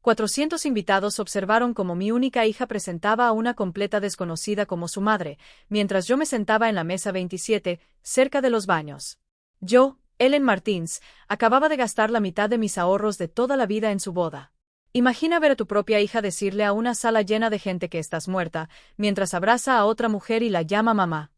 400 invitados observaron cómo mi única hija presentaba a una completa desconocida como su madre, mientras yo me sentaba en la mesa 27, cerca de los baños. Yo, Ellen Martins, acababa de gastar la mitad de mis ahorros de toda la vida en su boda. Imagina ver a tu propia hija decirle a una sala llena de gente que estás muerta, mientras abraza a otra mujer y la llama mamá.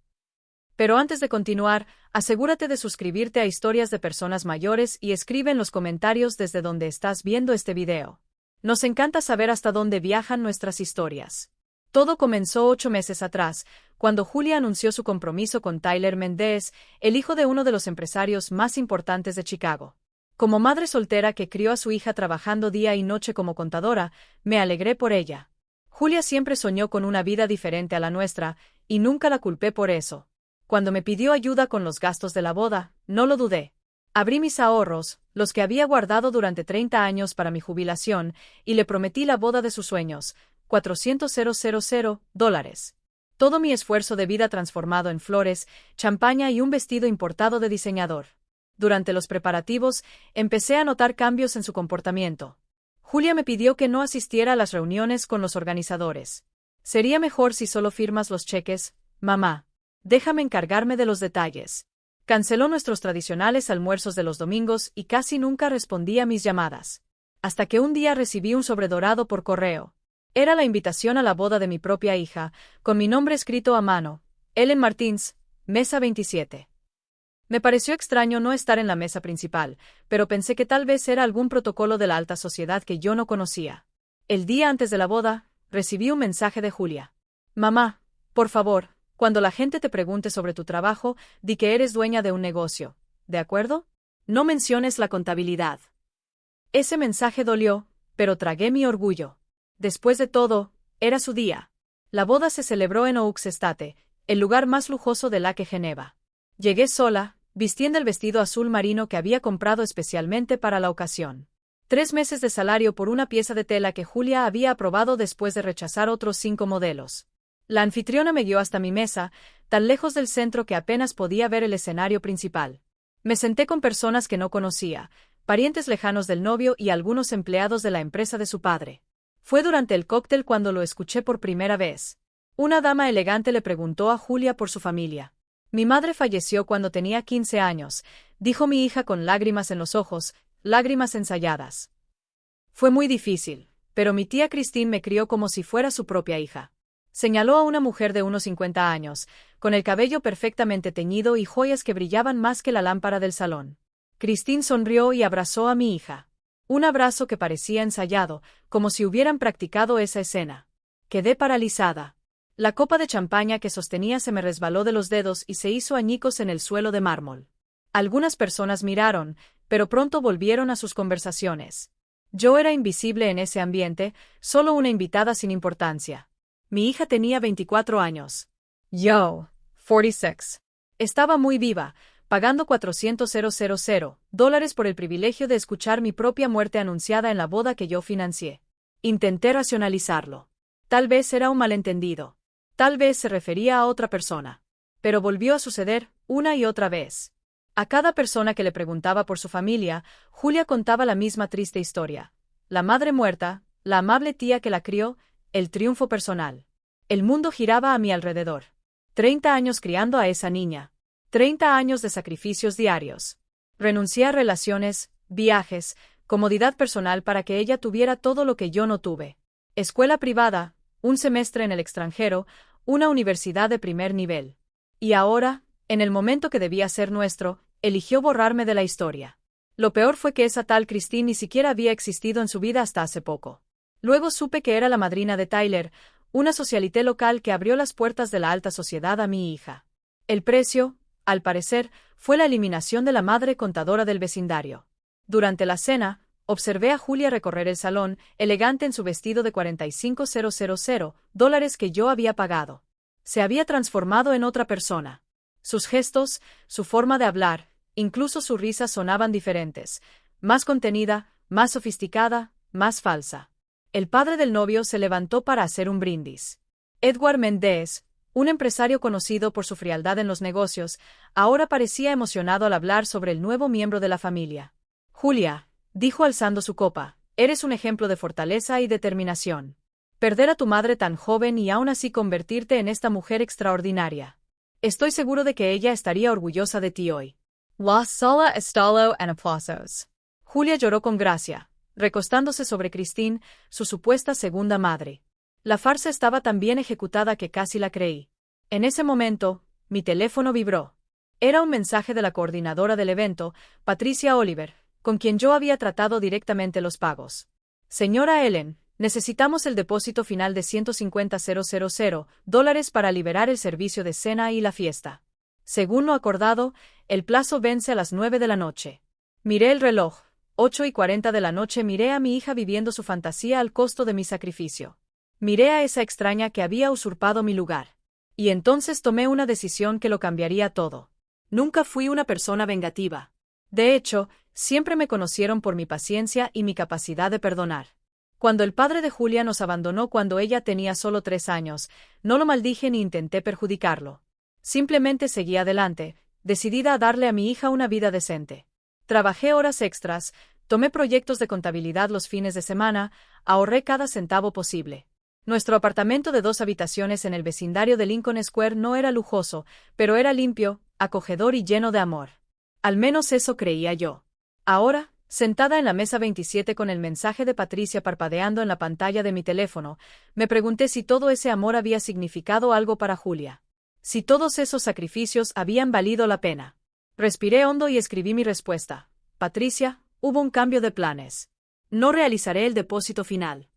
Pero antes de continuar, asegúrate de suscribirte a Historias de Personas Mayores y escribe en los comentarios desde donde estás viendo este video. Nos encanta saber hasta dónde viajan nuestras historias. Todo comenzó 8 meses atrás, cuando Julia anunció su compromiso con Tyler Mendez, el hijo de uno de los empresarios más importantes de Chicago. Como madre soltera que crió a su hija trabajando día y noche como contadora, me alegré por ella. Julia siempre soñó con una vida diferente a la nuestra, y nunca la culpé por eso. Cuando me pidió ayuda con los gastos de la boda, no lo dudé. Abrí mis ahorros, los que había guardado durante 30 años para mi jubilación, y le prometí la boda de sus sueños, $400,000. Todo mi esfuerzo de vida transformado en flores, champaña y un vestido importado de diseñador. Durante los preparativos, empecé a notar cambios en su comportamiento. Julia me pidió que no asistiera a las reuniones con los organizadores. Sería mejor si solo firmas los cheques, mamá. Déjame encargarme de los detalles. Canceló nuestros tradicionales almuerzos de los domingos y casi nunca respondía a mis llamadas. Hasta que un día recibí un sobre dorado por correo. Era la invitación a la boda de mi propia hija, con mi nombre escrito a mano, Ellen Martins, mesa 27. Me pareció extraño no estar en la mesa principal, pero pensé que tal vez era algún protocolo de la alta sociedad que yo no conocía. El día antes de la boda, recibí un mensaje de Julia. Mamá, por favor, cuando la gente te pregunte sobre tu trabajo, di que eres dueña de un negocio, ¿de acuerdo? No menciones la contabilidad. Ese mensaje dolió, pero tragué mi orgullo. Después de todo, era su día. La boda se celebró en Oaks Estate, el lugar más lujoso de Lake Geneva. Llegué sola, vistiendo el vestido azul marino que había comprado especialmente para la ocasión. 3 meses de salario por una pieza de tela que Julia había aprobado después de rechazar otros 5 modelos. La anfitriona me guió hasta mi mesa, tan lejos del centro que apenas podía ver el escenario principal. Me senté con personas que no conocía, parientes lejanos del novio y algunos empleados de la empresa de su padre. Fue durante el cóctel cuando lo escuché por primera vez. Una dama elegante le preguntó a Julia por su familia. Mi madre falleció cuando tenía 15 años, dijo mi hija con lágrimas en los ojos, lágrimas ensayadas. Fue muy difícil, pero mi tía Christine me crió como si fuera su propia hija. Señaló a una mujer de unos 50 años, con el cabello perfectamente teñido y joyas que brillaban más que la lámpara del salón. Christine sonrió y abrazó a mi hija. Un abrazo que parecía ensayado, como si hubieran practicado esa escena. Quedé paralizada. La copa de champaña que sostenía se me resbaló de los dedos y se hizo añicos en el suelo de mármol. Algunas personas miraron, pero pronto volvieron a sus conversaciones. Yo era invisible en ese ambiente, solo una invitada sin importancia. Mi hija tenía 24 años. Yo, 46. Estaba muy viva, pagando $400,000 por el privilegio de escuchar mi propia muerte anunciada en la boda que yo financié. Intenté racionalizarlo. Tal vez era un malentendido. Tal vez se refería a otra persona. Pero volvió a suceder, una y otra vez. A cada persona que le preguntaba por su familia, Julia contaba la misma triste historia. La madre muerta, la amable tía que la crió, el triunfo personal. El mundo giraba a mi alrededor. 30 años criando a esa niña. 30 años de sacrificios diarios. Renuncié a relaciones, viajes, comodidad personal para que ella tuviera todo lo que yo no tuve. Escuela privada, un semestre en el extranjero, una universidad de primer nivel. Y ahora, en el momento que debía ser nuestro, eligió borrarme de la historia. Lo peor fue que esa tal Christine ni siquiera había existido en su vida hasta hace poco. Luego supe que era la madrina de Tyler, una socialité local que abrió las puertas de la alta sociedad a mi hija. El precio, al parecer, fue la eliminación de la madre contadora del vecindario. Durante la cena, observé a Julia recorrer el salón, elegante en su vestido de $45,000 que yo había pagado. Se había transformado en otra persona. Sus gestos, su forma de hablar, incluso su risa sonaban diferentes, más contenida, más sofisticada, más falsa. El padre del novio se levantó para hacer un brindis. Edward Mendez, un empresario conocido por su frialdad en los negocios, ahora parecía emocionado al hablar sobre el nuevo miembro de la familia. Julia, dijo alzando su copa, Eres un ejemplo de fortaleza y determinación. Perder a tu madre tan joven y aún así convertirte en esta mujer extraordinaria. Estoy seguro de que ella estaría orgullosa de ti hoy. La sala estalló en aplausos. Julia lloró con gracia, recostándose sobre Christine, su supuesta segunda madre. La farsa estaba tan bien ejecutada que casi la creí. En ese momento, mi teléfono vibró. Era un mensaje de la coordinadora del evento, Patricia Oliver, con quien yo había tratado directamente los pagos. Señora Ellen, necesitamos el depósito final de $150,000 para liberar el servicio de cena y la fiesta. Según lo acordado, el plazo vence a las 9 de la noche. Miré el reloj. 8:40 de la noche. Miré a mi hija viviendo su fantasía al costo de mi sacrificio. Miré a esa extraña que había usurpado mi lugar. Y entonces tomé una decisión que lo cambiaría todo. Nunca fui una persona vengativa. De hecho, siempre me conocieron por mi paciencia y mi capacidad de perdonar. Cuando el padre de Julia nos abandonó cuando ella tenía solo 3 años, no lo maldije ni intenté perjudicarlo. Simplemente seguí adelante, decidida a darle a mi hija una vida decente. Trabajé horas extras, tomé proyectos de contabilidad los fines de semana, ahorré cada centavo posible. Nuestro apartamento de 2 habitaciones en el vecindario de Lincoln Square no era lujoso, pero era limpio, acogedor y lleno de amor. Al menos eso creía yo. Ahora, sentada en la mesa 27 con el mensaje de Patricia parpadeando en la pantalla de mi teléfono, me pregunté si todo ese amor había significado algo para Julia. Si todos esos sacrificios habían valido la pena. Respiré hondo y escribí mi respuesta. Patricia, hubo un cambio de planes. No realizaré el depósito final.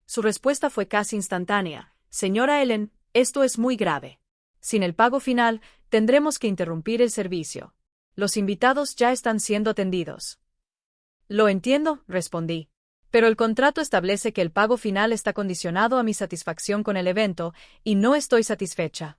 Su respuesta fue casi instantánea. Señora Ellen, esto es muy grave. Sin el pago final, tendremos que interrumpir el servicio. Los invitados ya están siendo atendidos. Lo entiendo, respondí. Pero el contrato establece que el pago final está condicionado a mi satisfacción con el evento, y no estoy satisfecha.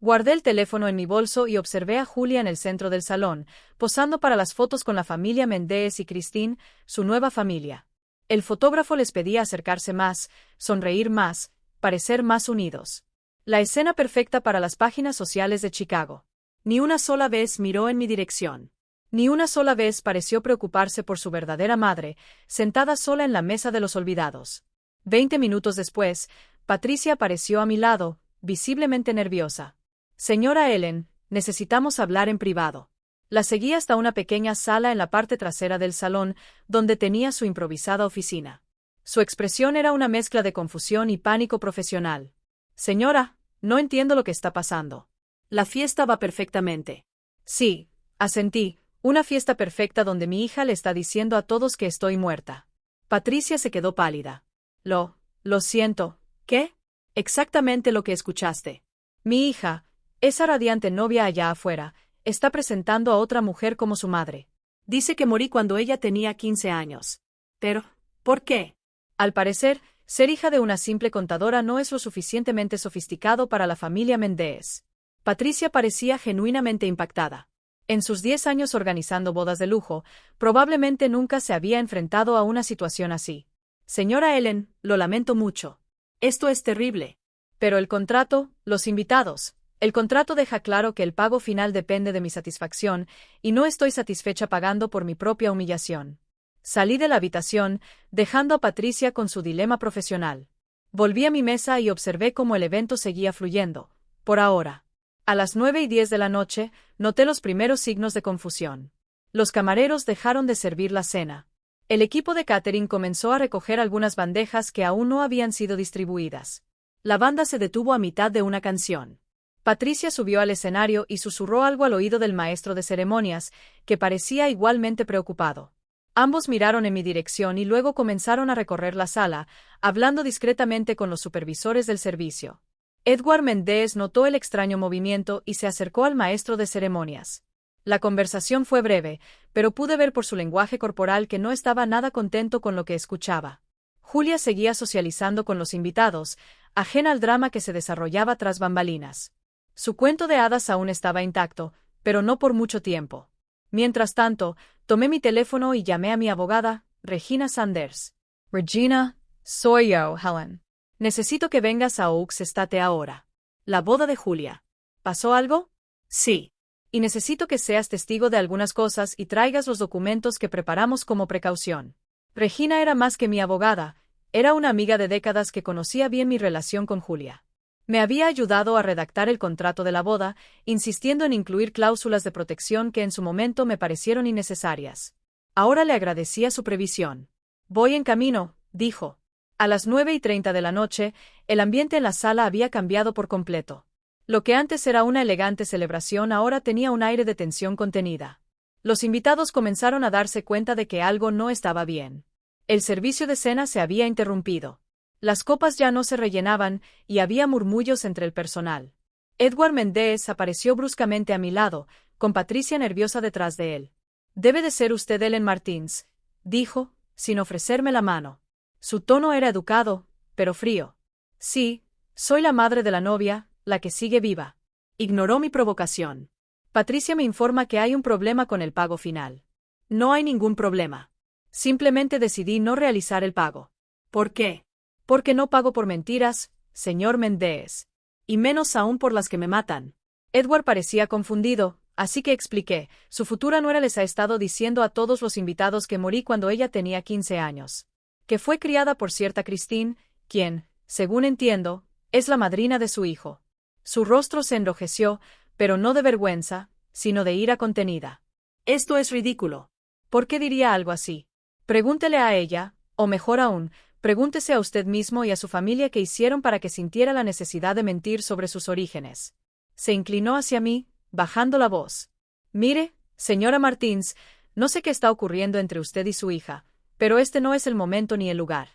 Guardé el teléfono en mi bolso y observé a Julia en el centro del salón, posando para las fotos con la familia Méndez y Christine, su nueva familia. El fotógrafo les pedía acercarse más, sonreír más, parecer más unidos. La escena perfecta para las páginas sociales de Chicago. Ni una sola vez miró en mi dirección. Ni una sola vez pareció preocuparse por su verdadera madre, sentada sola en la mesa de los olvidados. 20 minutos después, Patricia apareció a mi lado, visiblemente nerviosa. Señora Ellen, necesitamos hablar en privado. La seguí hasta una pequeña sala en la parte trasera del salón, donde tenía su improvisada oficina. Su expresión era una mezcla de confusión y pánico profesional. Señora, no entiendo lo que está pasando. La fiesta va perfectamente. Sí, asentí, una fiesta perfecta donde mi hija le está diciendo a todos que estoy muerta. Patricia se quedó pálida. Lo siento, ¿qué? Exactamente lo que escuchaste. Mi hija, esa radiante novia allá afuera, está presentando a otra mujer como su madre. Dice que morí cuando ella tenía 15 años. Pero, ¿por qué? Al parecer, ser hija de una simple contadora no es lo suficientemente sofisticado para la familia Méndez. Patricia parecía genuinamente impactada. En sus 10 años organizando bodas de lujo, probablemente nunca se había enfrentado a una situación así. Señora Ellen, lo lamento mucho. Esto es terrible. Pero el contrato, los invitados. El contrato deja claro que el pago final depende de mi satisfacción, y no estoy satisfecha pagando por mi propia humillación. Salí de la habitación, dejando a Patricia con su dilema profesional. Volví a mi mesa y observé cómo el evento seguía fluyendo, por ahora. A las 9:10 de la noche, noté los primeros signos de confusión. Los camareros dejaron de servir la cena. El equipo de catering comenzó a recoger algunas bandejas que aún no habían sido distribuidas. La banda se detuvo a mitad de una canción. Patricia subió al escenario y susurró algo al oído del maestro de ceremonias, que parecía igualmente preocupado. Ambos miraron en mi dirección y luego comenzaron a recorrer la sala, hablando discretamente con los supervisores del servicio. Edward Méndez notó el extraño movimiento y se acercó al maestro de ceremonias. La conversación fue breve, pero pude ver por su lenguaje corporal que no estaba nada contento con lo que escuchaba. Julia seguía socializando con los invitados, ajena al drama que se desarrollaba tras bambalinas. Su cuento de hadas aún estaba intacto, pero no por mucho tiempo. Mientras tanto, tomé mi teléfono y llamé a mi abogada, Regina Sanders. Regina, soy yo, Helen. Necesito que vengas a Oaks Estate ahora. La boda de Julia. ¿Pasó algo? Sí. Y necesito que seas testigo de algunas cosas y traigas los documentos que preparamos como precaución. Regina era más que mi abogada, era una amiga de décadas que conocía bien mi relación con Julia. Me había ayudado a redactar el contrato de la boda, insistiendo en incluir cláusulas de protección que en su momento me parecieron innecesarias. Ahora le agradecía su previsión. Voy en camino, dijo. A las 9:30 de la noche, el ambiente en la sala había cambiado por completo. Lo que antes era una elegante celebración ahora tenía un aire de tensión contenida. Los invitados comenzaron a darse cuenta de que algo no estaba bien. El servicio de cena se había interrumpido. Las copas ya no se rellenaban, y había murmullos entre el personal. Edward Méndez apareció bruscamente a mi lado, con Patricia nerviosa detrás de él. «Debe de ser usted Ellen Martins», dijo, sin ofrecerme la mano. Su tono era educado, pero frío. «Sí, soy la madre de la novia, la que sigue viva». Ignoró mi provocación. «Patricia me informa que hay un problema con el pago final». «No hay ningún problema. Simplemente decidí no realizar el pago». «¿Por qué?» «Porque no pago por mentiras, señor Méndez. Y menos aún por las que me matan». Edward parecía confundido, así que expliqué. Su futura nuera les ha estado diciendo a todos los invitados que morí cuando ella tenía 15 años. Que fue criada por cierta Christine, quien, según entiendo, es la madrina de su hijo. Su rostro se enrojeció, pero no de vergüenza, sino de ira contenida. «Esto es ridículo. ¿Por qué diría algo así? Pregúntele a ella, o mejor aún, pregúntese a usted mismo y a su familia qué hicieron para que sintiera la necesidad de mentir sobre sus orígenes». Se inclinó hacia mí, bajando la voz. «Mire, señora Martins, no sé qué está ocurriendo entre usted y su hija, pero este no es el momento ni el lugar.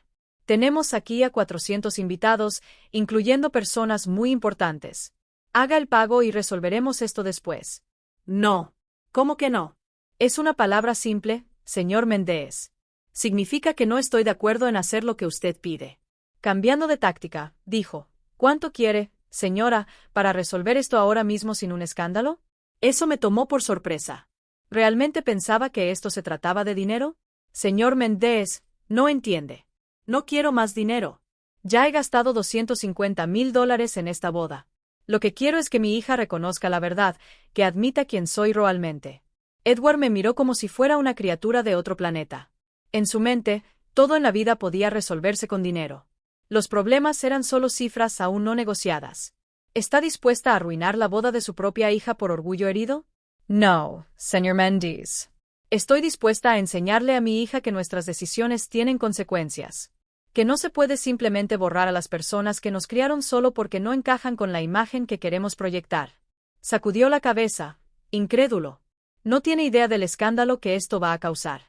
Tenemos aquí a 400 invitados, incluyendo personas muy importantes. Haga el pago y resolveremos esto después». «No. ¿Cómo que no?» «Es una palabra simple, señor Méndez. Significa que no estoy de acuerdo en hacer lo que usted pide». Cambiando de táctica, dijo. «¿Cuánto quiere, señora, para resolver esto ahora mismo sin un escándalo?» Eso me tomó por sorpresa. ¿Realmente pensaba que esto se trataba de dinero? «Señor Méndez, no entiende. No quiero más dinero. Ya he gastado $250,000 en esta boda. Lo que quiero es que mi hija reconozca la verdad, que admita quién soy realmente». Edward me miró como si fuera una criatura de otro planeta. En su mente, todo en la vida podía resolverse con dinero. Los problemas eran solo cifras aún no negociadas. ¿Está dispuesta a arruinar la boda de su propia hija por orgullo herido? No, señor Méndez. Estoy dispuesta a enseñarle a mi hija que nuestras decisiones tienen consecuencias. Que no se puede simplemente borrar a las personas que nos criaron solo porque no encajan con la imagen que queremos proyectar. Sacudió la cabeza, incrédulo. No tiene idea del escándalo que esto va a causar.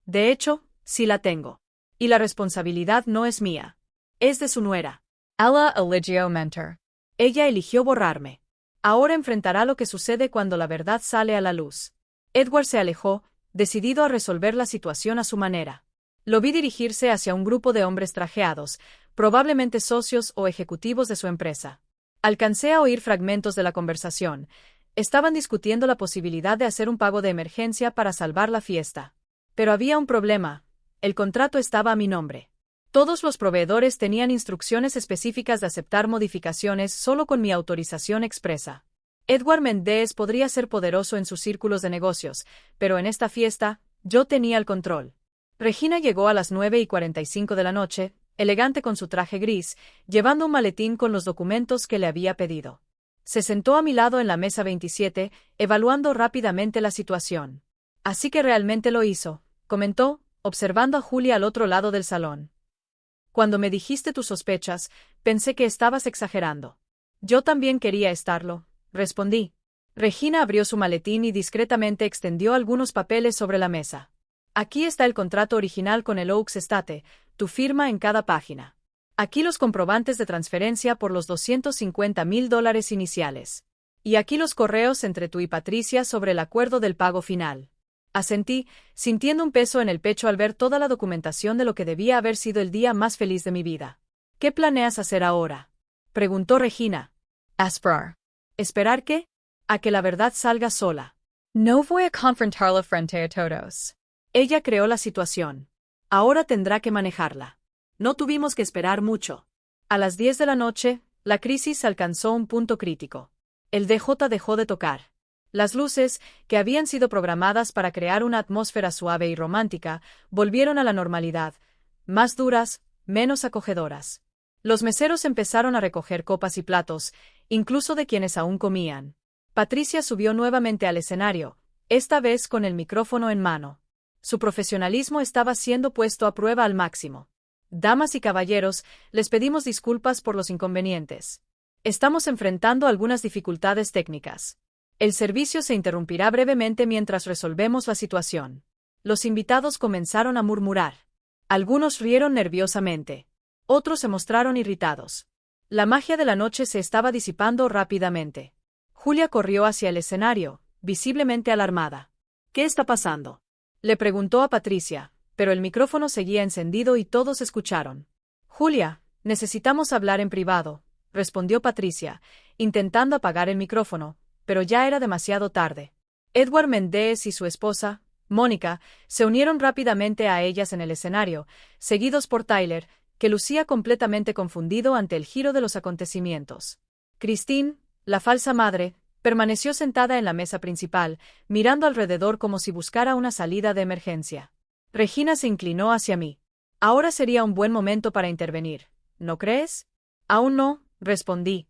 De hecho, sí la tengo. Y la responsabilidad no es mía. Es de su nuera. Ella eligió mentir. Ella eligió borrarme. Ahora enfrentará lo que sucede cuando la verdad sale a la luz. Edward se alejó, decidido a resolver la situación a su manera. Lo vi dirigirse hacia un grupo de hombres trajeados, probablemente socios o ejecutivos de su empresa. Alcancé a oír fragmentos de la conversación. Estaban discutiendo la posibilidad de hacer un pago de emergencia para salvar la fiesta. Pero había un problema. El contrato estaba a mi nombre. Todos los proveedores tenían instrucciones específicas de aceptar modificaciones solo con mi autorización expresa. Edward Méndez podría ser poderoso en sus círculos de negocios, pero en esta fiesta, yo tenía el control. Regina llegó a las 9:45 de la noche, elegante con su traje gris, llevando un maletín con los documentos que le había pedido. Se sentó a mi lado en la mesa 27, evaluando rápidamente la situación. «Así que realmente lo hizo», comentó, observando a Julia al otro lado del salón. «Cuando me dijiste tus sospechas, pensé que estabas exagerando». «Yo también quería estarlo», respondí. Regina abrió su maletín y discretamente extendió algunos papeles sobre la mesa. «Aquí está el contrato original con el Oaks Estate, tu firma en cada página. Aquí los comprobantes de transferencia por los $250,000 iniciales. Y aquí los correos entre tú y Patricia sobre el acuerdo del pago final». Asentí, sintiendo un peso en el pecho al ver toda la documentación de lo que debía haber sido el día más feliz de mi vida. «¿Qué planeas hacer ahora?», preguntó Regina. «Esperar». ¿Esperar qué? A que la verdad salga sola. «No voy a confrontarla frente a todos». Ella creó la situación. Ahora tendrá que manejarla. No tuvimos que esperar mucho. A las 10 de la noche, la crisis alcanzó un punto crítico. El DJ dejó de tocar. Las luces, que habían sido programadas para crear una atmósfera suave y romántica, volvieron a la normalidad, más duras, menos acogedoras. Los meseros empezaron a recoger copas y platos, incluso de quienes aún comían. Patricia subió nuevamente al escenario, esta vez con el micrófono en mano. Su profesionalismo estaba siendo puesto a prueba al máximo. Damas y caballeros, les pedimos disculpas por los inconvenientes. Estamos enfrentando algunas dificultades técnicas. El servicio se interrumpirá brevemente mientras resolvemos la situación. Los invitados comenzaron a murmurar. Algunos rieron nerviosamente. Otros se mostraron irritados. La magia de la noche se estaba disipando rápidamente. Julia corrió hacia el escenario, visiblemente alarmada. ¿Qué está pasando?, le preguntó a Patricia, pero el micrófono seguía encendido y todos escucharon. Julia, necesitamos hablar en privado, respondió Patricia, intentando apagar el micrófono, pero ya era demasiado tarde. Edward Méndez y su esposa, Mónica, se unieron rápidamente a ellas en el escenario, seguidos por Tyler, que lucía completamente confundido ante el giro de los acontecimientos. Christine, la falsa madre, permaneció sentada en la mesa principal, mirando alrededor como si buscara una salida de emergencia. Regina se inclinó hacia mí. Ahora sería un buen momento para intervenir, ¿no crees? Aún no, respondí.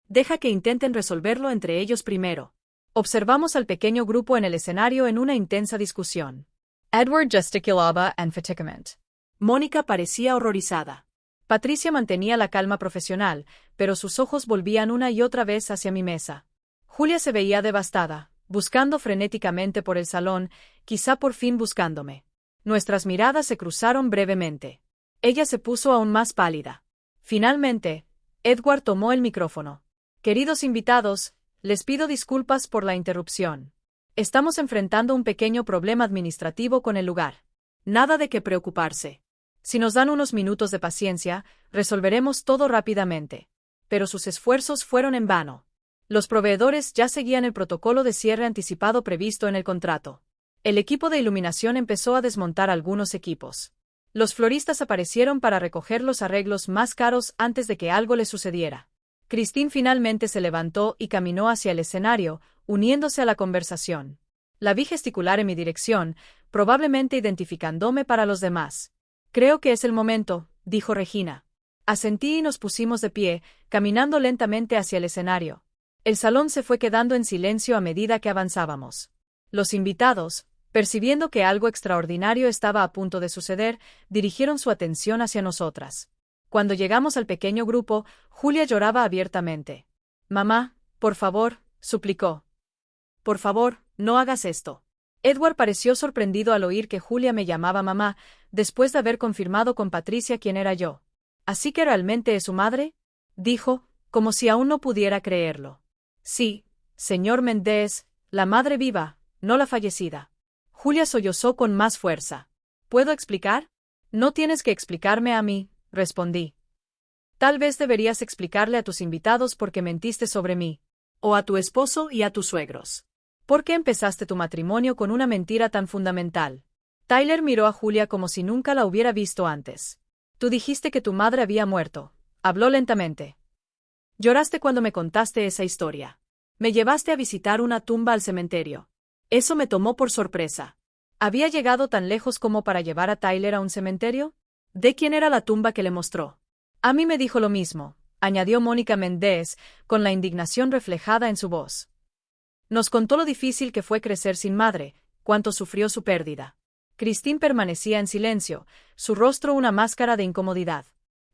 Deja que intenten resolverlo entre ellos primero. Observamos al pequeño grupo en el escenario en una intensa discusión. Edward gesticulaba enfaticamente. Mónica parecía horrorizada. Patricia mantenía la calma profesional, pero sus ojos volvían una y otra vez hacia mi mesa. Julia se veía devastada, buscando frenéticamente por el salón, quizá por fin buscándome. Nuestras miradas se cruzaron brevemente. Ella se puso aún más pálida. Finalmente, Edward tomó el micrófono. Queridos invitados, les pido disculpas por la interrupción. Estamos enfrentando un pequeño problema administrativo con el lugar. Nada de qué preocuparse. Si nos dan unos minutos de paciencia, resolveremos todo rápidamente. Pero sus esfuerzos fueron en vano. Los proveedores ya seguían el protocolo de cierre anticipado previsto en el contrato. El equipo de iluminación empezó a desmontar algunos equipos. Los floristas aparecieron para recoger los arreglos más caros antes de que algo le sucediera. Christine finalmente se levantó y caminó hacia el escenario, uniéndose a la conversación. La vi gesticular en mi dirección, probablemente identificándome para los demás. Creo que es el momento, dijo Regina. Asentí y nos pusimos de pie, caminando lentamente hacia el escenario. El salón se fue quedando en silencio a medida que avanzábamos. Los invitados, percibiendo que algo extraordinario estaba a punto de suceder, dirigieron su atención hacia nosotras. Cuando llegamos al pequeño grupo, Julia lloraba abiertamente. Mamá, por favor, suplicó. Por favor, no hagas esto. Edward pareció sorprendido al oír que Julia me llamaba mamá, después de haber confirmado con Patricia quién era yo. ¿Así que realmente es su madre?, dijo, como si aún no pudiera creerlo. Sí, señor Méndez, la madre viva, no la fallecida. Julia sollozó con más fuerza. ¿Puedo explicar? No tienes que explicarme a mí, respondí. Tal vez deberías explicarle a tus invitados por qué mentiste sobre mí. O a tu esposo y a tus suegros. ¿Por qué empezaste tu matrimonio con una mentira tan fundamental? Tyler miró a Julia como si nunca la hubiera visto antes. Tú dijiste que tu madre había muerto. Habló lentamente. Lloraste cuando me contaste esa historia. Me llevaste a visitar una tumba al cementerio. Eso me tomó por sorpresa. ¿Había llegado tan lejos como para llevar a Tyler a un cementerio? ¿De quién era la tumba que le mostró? A mí me dijo lo mismo, añadió Mónica Méndez, con la indignación reflejada en su voz. Nos contó lo difícil que fue crecer sin madre, cuánto sufrió su pérdida. Christine permanecía en silencio, su rostro una máscara de incomodidad.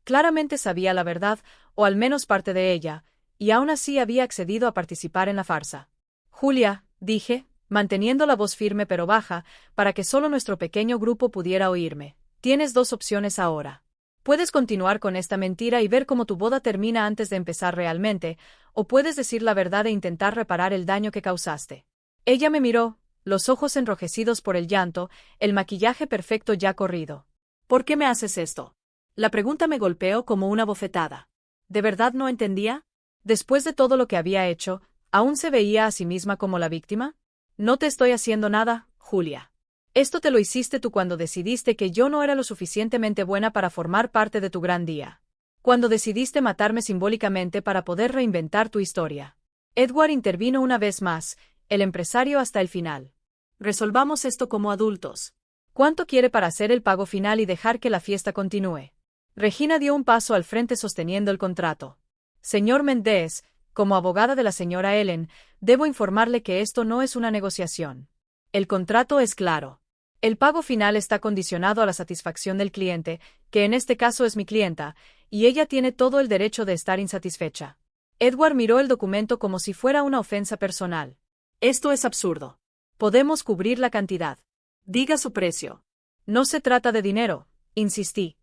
Claramente sabía la verdad, o al menos parte de ella, y aún así había accedido a participar en la farsa. Julia, dije, manteniendo la voz firme pero baja, para que solo nuestro pequeño grupo pudiera oírme. Tienes dos opciones ahora. Puedes continuar con esta mentira y ver cómo tu boda termina antes de empezar realmente, o puedes decir la verdad e intentar reparar el daño que causaste. Ella me miró, los ojos enrojecidos por el llanto, el maquillaje perfecto ya corrido. ¿Por qué me haces esto? La pregunta me golpeó como una bofetada. ¿De verdad no entendía? Después de todo lo que había hecho, ¿aún se veía a sí misma como la víctima? No te estoy haciendo nada, Julia. Esto te lo hiciste tú cuando decidiste que yo no era lo suficientemente buena para formar parte de tu gran día. Cuando decidiste matarme simbólicamente para poder reinventar tu historia. Edward intervino una vez más, el empresario hasta el final. Resolvamos esto como adultos. ¿Cuánto quiere para hacer el pago final y dejar que la fiesta continúe? Regina dio un paso al frente sosteniendo el contrato. Señor Méndez, como abogada de la señora Ellen, debo informarle que esto no es una negociación. El contrato es claro. El pago final está condicionado a la satisfacción del cliente, que en este caso es mi clienta, y ella tiene todo el derecho de estar insatisfecha. Edward miró el documento como si fuera una ofensa personal. Esto es absurdo. Podemos cubrir la cantidad. Diga su precio. No se trata de dinero, insistí.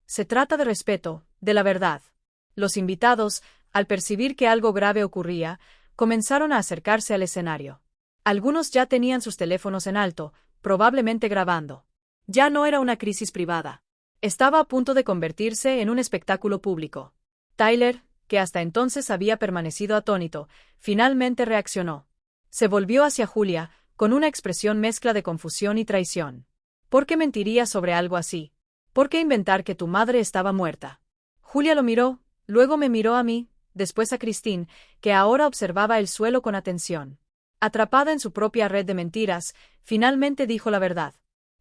Se trata de respeto, de la verdad. Los invitados, al percibir que algo grave ocurría, comenzaron a acercarse al escenario. Algunos ya tenían sus teléfonos en alto, probablemente grabando. Ya no era una crisis privada. Estaba a punto de convertirse en un espectáculo público. Tyler, que hasta entonces había permanecido atónito, finalmente reaccionó. Se volvió hacia Julia, con una expresión mezcla de confusión y traición. ¿Por qué mentiría sobre algo así? ¿Por qué inventar que tu madre estaba muerta? Julia lo miró, luego me miró a mí, después a Christine, que ahora observaba el suelo con atención. Atrapada en su propia red de mentiras, finalmente dijo la verdad.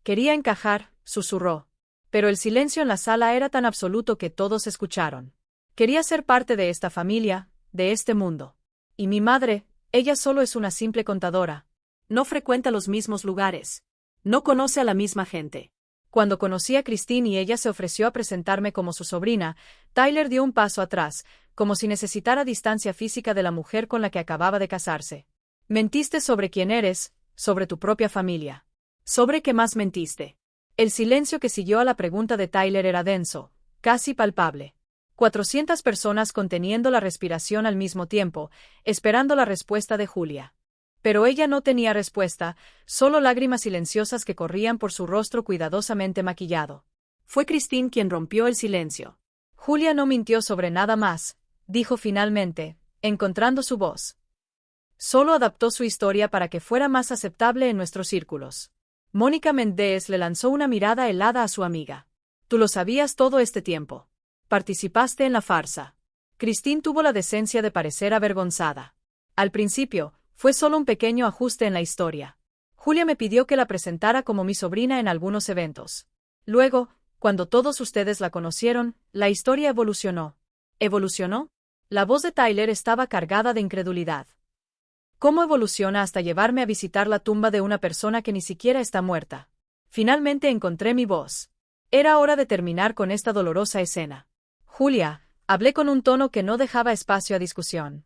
Quería encajar, susurró. Pero el silencio en la sala era tan absoluto que todos escucharon. Quería ser parte de esta familia, de este mundo. Y mi madre, ella solo es una simple contadora. No frecuenta los mismos lugares. No conoce a la misma gente. Cuando conocí a Christine y ella se ofreció a presentarme como su sobrina, Tyler dio un paso atrás, como si necesitara distancia física de la mujer con la que acababa de casarse. Mentiste sobre quién eres, sobre tu propia familia. ¿Sobre qué más mentiste? El silencio que siguió a la pregunta de Tyler era denso, casi palpable. 400 personas conteniendo la respiración al mismo tiempo, esperando la respuesta de Julia. Pero ella no tenía respuesta, solo lágrimas silenciosas que corrían por su rostro cuidadosamente maquillado. Fue Christine quien rompió el silencio. Julia no mintió sobre nada más, dijo finalmente, encontrando su voz. Solo adaptó su historia para que fuera más aceptable en nuestros círculos. Mónica Méndez le lanzó una mirada helada a su amiga. Tú lo sabías todo este tiempo. Participaste en la farsa. Christine tuvo la decencia de parecer avergonzada. Al principio, fue solo un pequeño ajuste en la historia. Julia me pidió que la presentara como mi sobrina en algunos eventos. Luego, cuando todos ustedes la conocieron, la historia evolucionó. ¿Evolucionó? La voz de Tyler estaba cargada de incredulidad. ¿Cómo evoluciona hasta llevarme a visitar la tumba de una persona que ni siquiera está muerta? Finalmente encontré mi voz. Era hora de terminar con esta dolorosa escena. Julia, hablé con un tono que no dejaba espacio a discusión.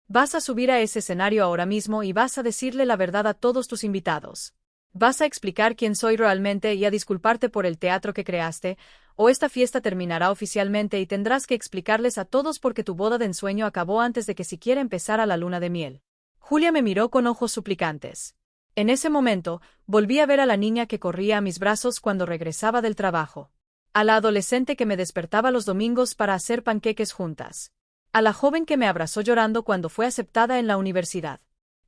Vas a subir a ese escenario ahora mismo y vas a decirle la verdad a todos tus invitados. Vas a explicar quién soy realmente y a disculparte por el teatro que creaste, o esta fiesta terminará oficialmente y tendrás que explicarles a todos por qué tu boda de ensueño acabó antes de que siquiera empezara la luna de miel. Julia me miró con ojos suplicantes. En ese momento, volví a ver a la niña que corría a mis brazos cuando regresaba del trabajo. A la adolescente que me despertaba los domingos para hacer panqueques juntas. A la joven que me abrazó llorando cuando fue aceptada en la universidad.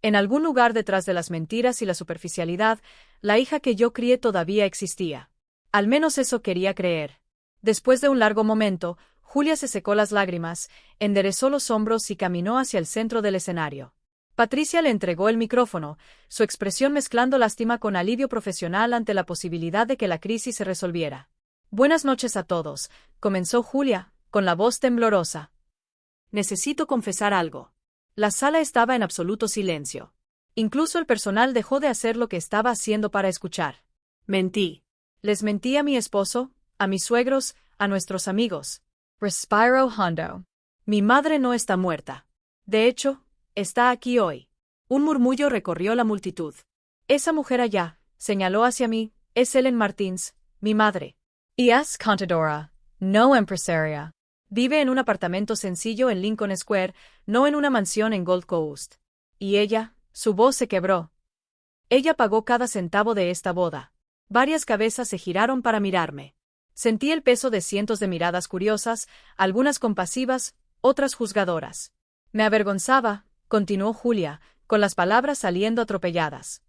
En algún lugar detrás de las mentiras y la superficialidad, la hija que yo crié todavía existía. Al menos eso quería creer. Después de un largo momento, Julia se secó las lágrimas, enderezó los hombros y caminó hacia el centro del escenario. Patricia le entregó el micrófono, su expresión mezclando lástima con alivio profesional ante la posibilidad de que la crisis se resolviera. Buenas noches a todos, comenzó Julia, con la voz temblorosa. Necesito confesar algo. La sala estaba en absoluto silencio. Incluso el personal dejó de hacer lo que estaba haciendo para escuchar. Mentí. Les mentí a mi esposo, a mis suegros, a nuestros amigos. Respiro hondo. Mi madre no está muerta. De hecho, está aquí hoy. Un murmullo recorrió la multitud. Esa mujer allá, señaló hacia mí, es Ellen Martins, mi madre. Y es contadora, no empresaria. Vive en un apartamento sencillo en Lincoln Square, no en una mansión en Gold Coast. Y ella, su voz se quebró. Ella pagó cada centavo de esta boda. Varias cabezas se giraron para mirarme. Sentí el peso de cientos de miradas curiosas, algunas compasivas, otras juzgadoras. Me avergonzaba, continuó Julia, con las palabras saliendo atropelladas.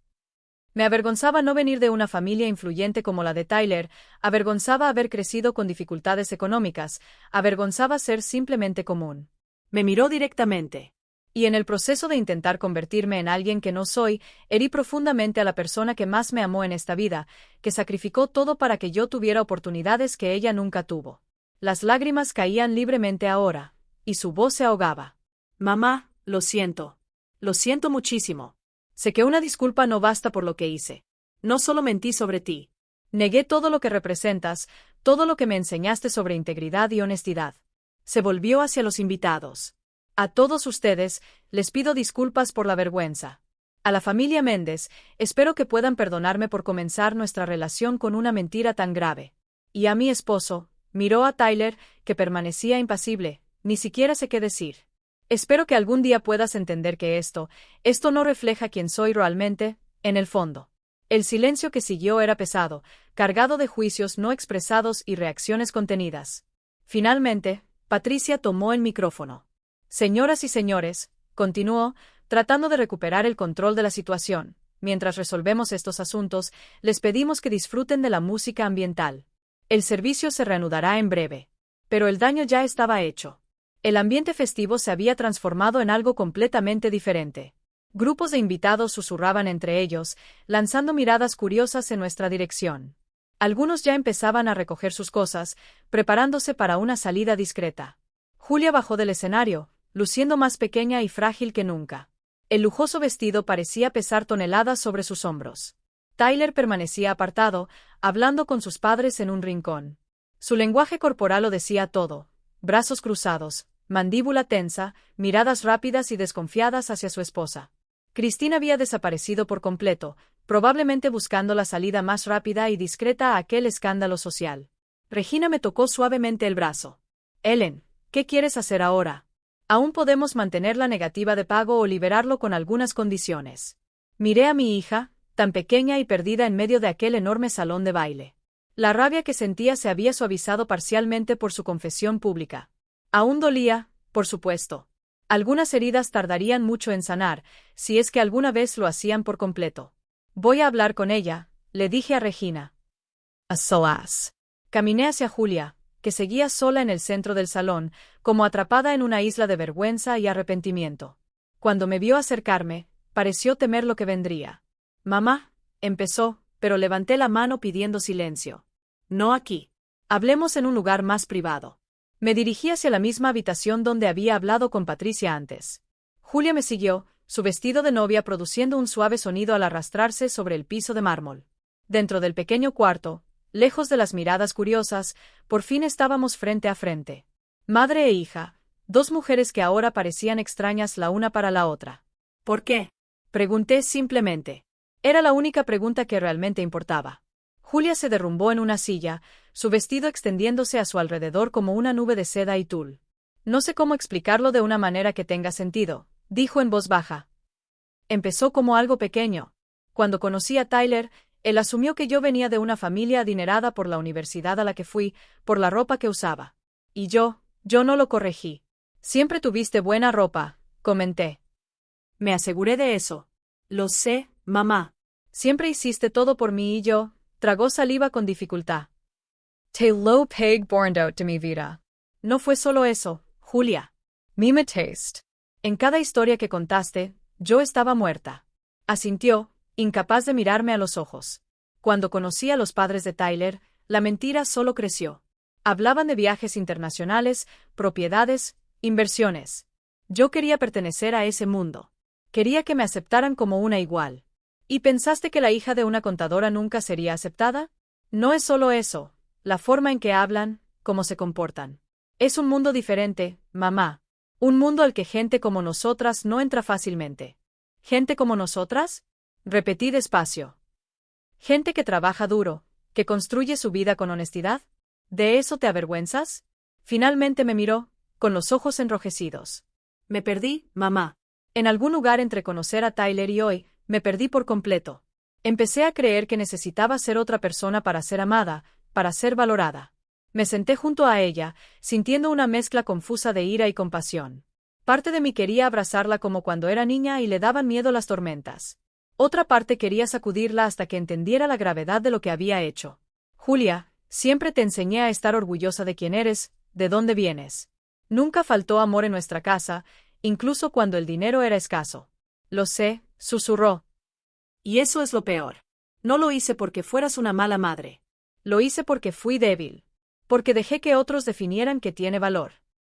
Me avergonzaba no venir de una familia influyente como la de Tyler, avergonzaba haber crecido con dificultades económicas, avergonzaba ser simplemente común. Me miró directamente. Y en el proceso de intentar convertirme en alguien que no soy, herí profundamente a la persona que más me amó en esta vida, que sacrificó todo para que yo tuviera oportunidades que ella nunca tuvo. Las lágrimas caían libremente ahora, y su voz se ahogaba. Mamá, lo siento. Lo siento muchísimo. Sé que una disculpa no basta por lo que hice. No solo mentí sobre ti. Negué todo lo que representas, todo lo que me enseñaste sobre integridad y honestidad. Se volvió hacia los invitados. A todos ustedes, les pido disculpas por la vergüenza. A la familia Méndez, espero que puedan perdonarme por comenzar nuestra relación con una mentira tan grave. Y a mi esposo, miró a Tyler, que permanecía impasible, ni siquiera sé qué decir. Espero que algún día puedas entender que esto no refleja quién soy realmente, en el fondo. El silencio que siguió era pesado, cargado de juicios no expresados y reacciones contenidas. Finalmente, Patricia tomó el micrófono. Señoras y señores, continuó, tratando de recuperar el control de la situación, mientras resolvemos estos asuntos, les pedimos que disfruten de la música ambiental. El servicio se reanudará en breve. Pero el daño ya estaba hecho. El ambiente festivo se había transformado en algo completamente diferente. Grupos de invitados susurraban entre ellos, lanzando miradas curiosas en nuestra dirección. Algunos ya empezaban a recoger sus cosas, preparándose para una salida discreta. Julia bajó del escenario, luciendo más pequeña y frágil que nunca. El lujoso vestido parecía pesar toneladas sobre sus hombros. Tyler permanecía apartado, hablando con sus padres en un rincón. Su lenguaje corporal lo decía todo: brazos cruzados, mandíbula tensa, miradas rápidas y desconfiadas hacia su esposa. Cristina había desaparecido por completo, probablemente buscando la salida más rápida y discreta a aquel escándalo social. Regina me tocó suavemente el brazo. Ellen, ¿qué quieres hacer ahora? Aún podemos mantener la negativa de pago o liberarlo con algunas condiciones. Miré a mi hija, tan pequeña y perdida en medio de aquel enorme salón de baile. La rabia que sentía se había suavizado parcialmente por su confesión pública. Aún dolía, por supuesto. Algunas heridas tardarían mucho en sanar, si es que alguna vez lo hacían por completo. Voy a hablar con ella, le dije a Regina. A solas. Caminé hacia Julia, que seguía sola en el centro del salón, como atrapada en una isla de vergüenza y arrepentimiento. Cuando me vio acercarme, pareció temer lo que vendría. Mamá, empezó, pero levanté la mano pidiendo silencio. No aquí. Hablemos en un lugar más privado. Me dirigí hacia la misma habitación donde había hablado con Patricia antes. Julia me siguió, su vestido de novia produciendo un suave sonido al arrastrarse sobre el piso de mármol. Dentro del pequeño cuarto, lejos de las miradas curiosas, por fin estábamos frente a frente. Madre e hija, dos mujeres que ahora parecían extrañas la una para la otra. ¿Por qué? Pregunté simplemente. Era la única pregunta que realmente importaba. Julia se derrumbó en una silla, su vestido extendiéndose a su alrededor como una nube de seda y tul. No sé cómo explicarlo de una manera que tenga sentido, dijo en voz baja. Empezó como algo pequeño. Cuando conocí a Tyler, él asumió que yo venía de una familia adinerada por la universidad a la que fui, por la ropa que usaba. Y yo no lo corregí. Siempre tuviste buena ropa, comenté. Me aseguré de eso. Lo sé, mamá. Siempre hiciste todo por mí y yo. Tragó saliva con dificultad. Te lo peg borndo de mi vida. No fue solo eso, Julia. Me mataste. En cada historia que contaste, yo estaba muerta. Asintió, incapaz de mirarme a los ojos. Cuando conocí a los padres de Tyler, la mentira solo creció. Hablaban de viajes internacionales, propiedades, inversiones. Yo quería pertenecer a ese mundo. Quería que me aceptaran como una igual. ¿Y pensaste que la hija de una contadora nunca sería aceptada? No es solo eso, la forma en que hablan, cómo se comportan. Es un mundo diferente, mamá. Un mundo al que gente como nosotras no entra fácilmente. ¿Gente como nosotras? Repetí despacio. Gente que trabaja duro, que construye su vida con honestidad. ¿De eso te avergüenzas? Finalmente me miró, con los ojos enrojecidos. Me perdí, mamá. En algún lugar entre conocer a Tyler y hoy, me perdí por completo. Empecé a creer que necesitaba ser otra persona para ser amada, para ser valorada. Me senté junto a ella, sintiendo una mezcla confusa de ira y compasión. Parte de mí quería abrazarla como cuando era niña y le daban miedo las tormentas. Otra parte quería sacudirla hasta que entendiera la gravedad de lo que había hecho. Julia, siempre te enseñé a estar orgullosa de quién eres, de dónde vienes. Nunca faltó amor en nuestra casa, incluso cuando el dinero era escaso. Lo sé, susurró. Y eso es lo peor. No lo hice porque fueras una mala madre. Lo hice porque fui débil. Porque dejé que otros definieran que tiene valor.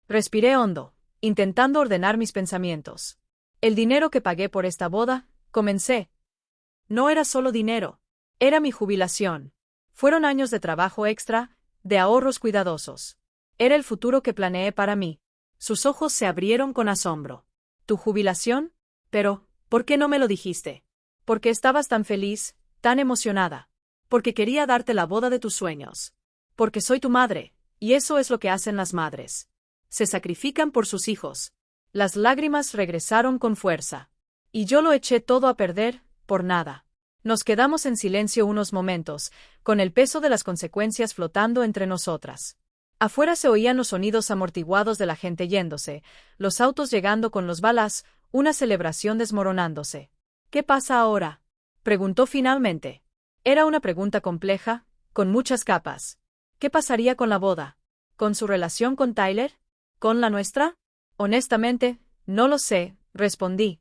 Respiré hondo, intentando ordenar mis pensamientos. El dinero que pagué por esta boda, comencé. No era solo dinero. Era mi jubilación. Fueron años de trabajo extra, de ahorros cuidadosos. Era el futuro que planeé para mí. Sus ojos se abrieron con asombro. ¿Tu jubilación? Pero, ¿por qué no me lo dijiste? Porque estabas tan feliz, tan emocionada. Porque quería darte la boda de tus sueños. Porque soy tu madre, y eso es lo que hacen las madres. Se sacrifican por sus hijos. Las lágrimas regresaron con fuerza. Y yo lo eché todo a perder, por nada. Nos quedamos en silencio unos momentos, con el peso de las consecuencias flotando entre nosotras. Afuera se oían los sonidos amortiguados de la gente yéndose, los autos llegando con los balas, una celebración desmoronándose. ¿Qué pasa ahora?, preguntó finalmente. Era una pregunta compleja, con muchas capas. ¿Qué pasaría con la boda? ¿Con su relación con Tyler? ¿Con la nuestra? Honestamente, no lo sé, respondí.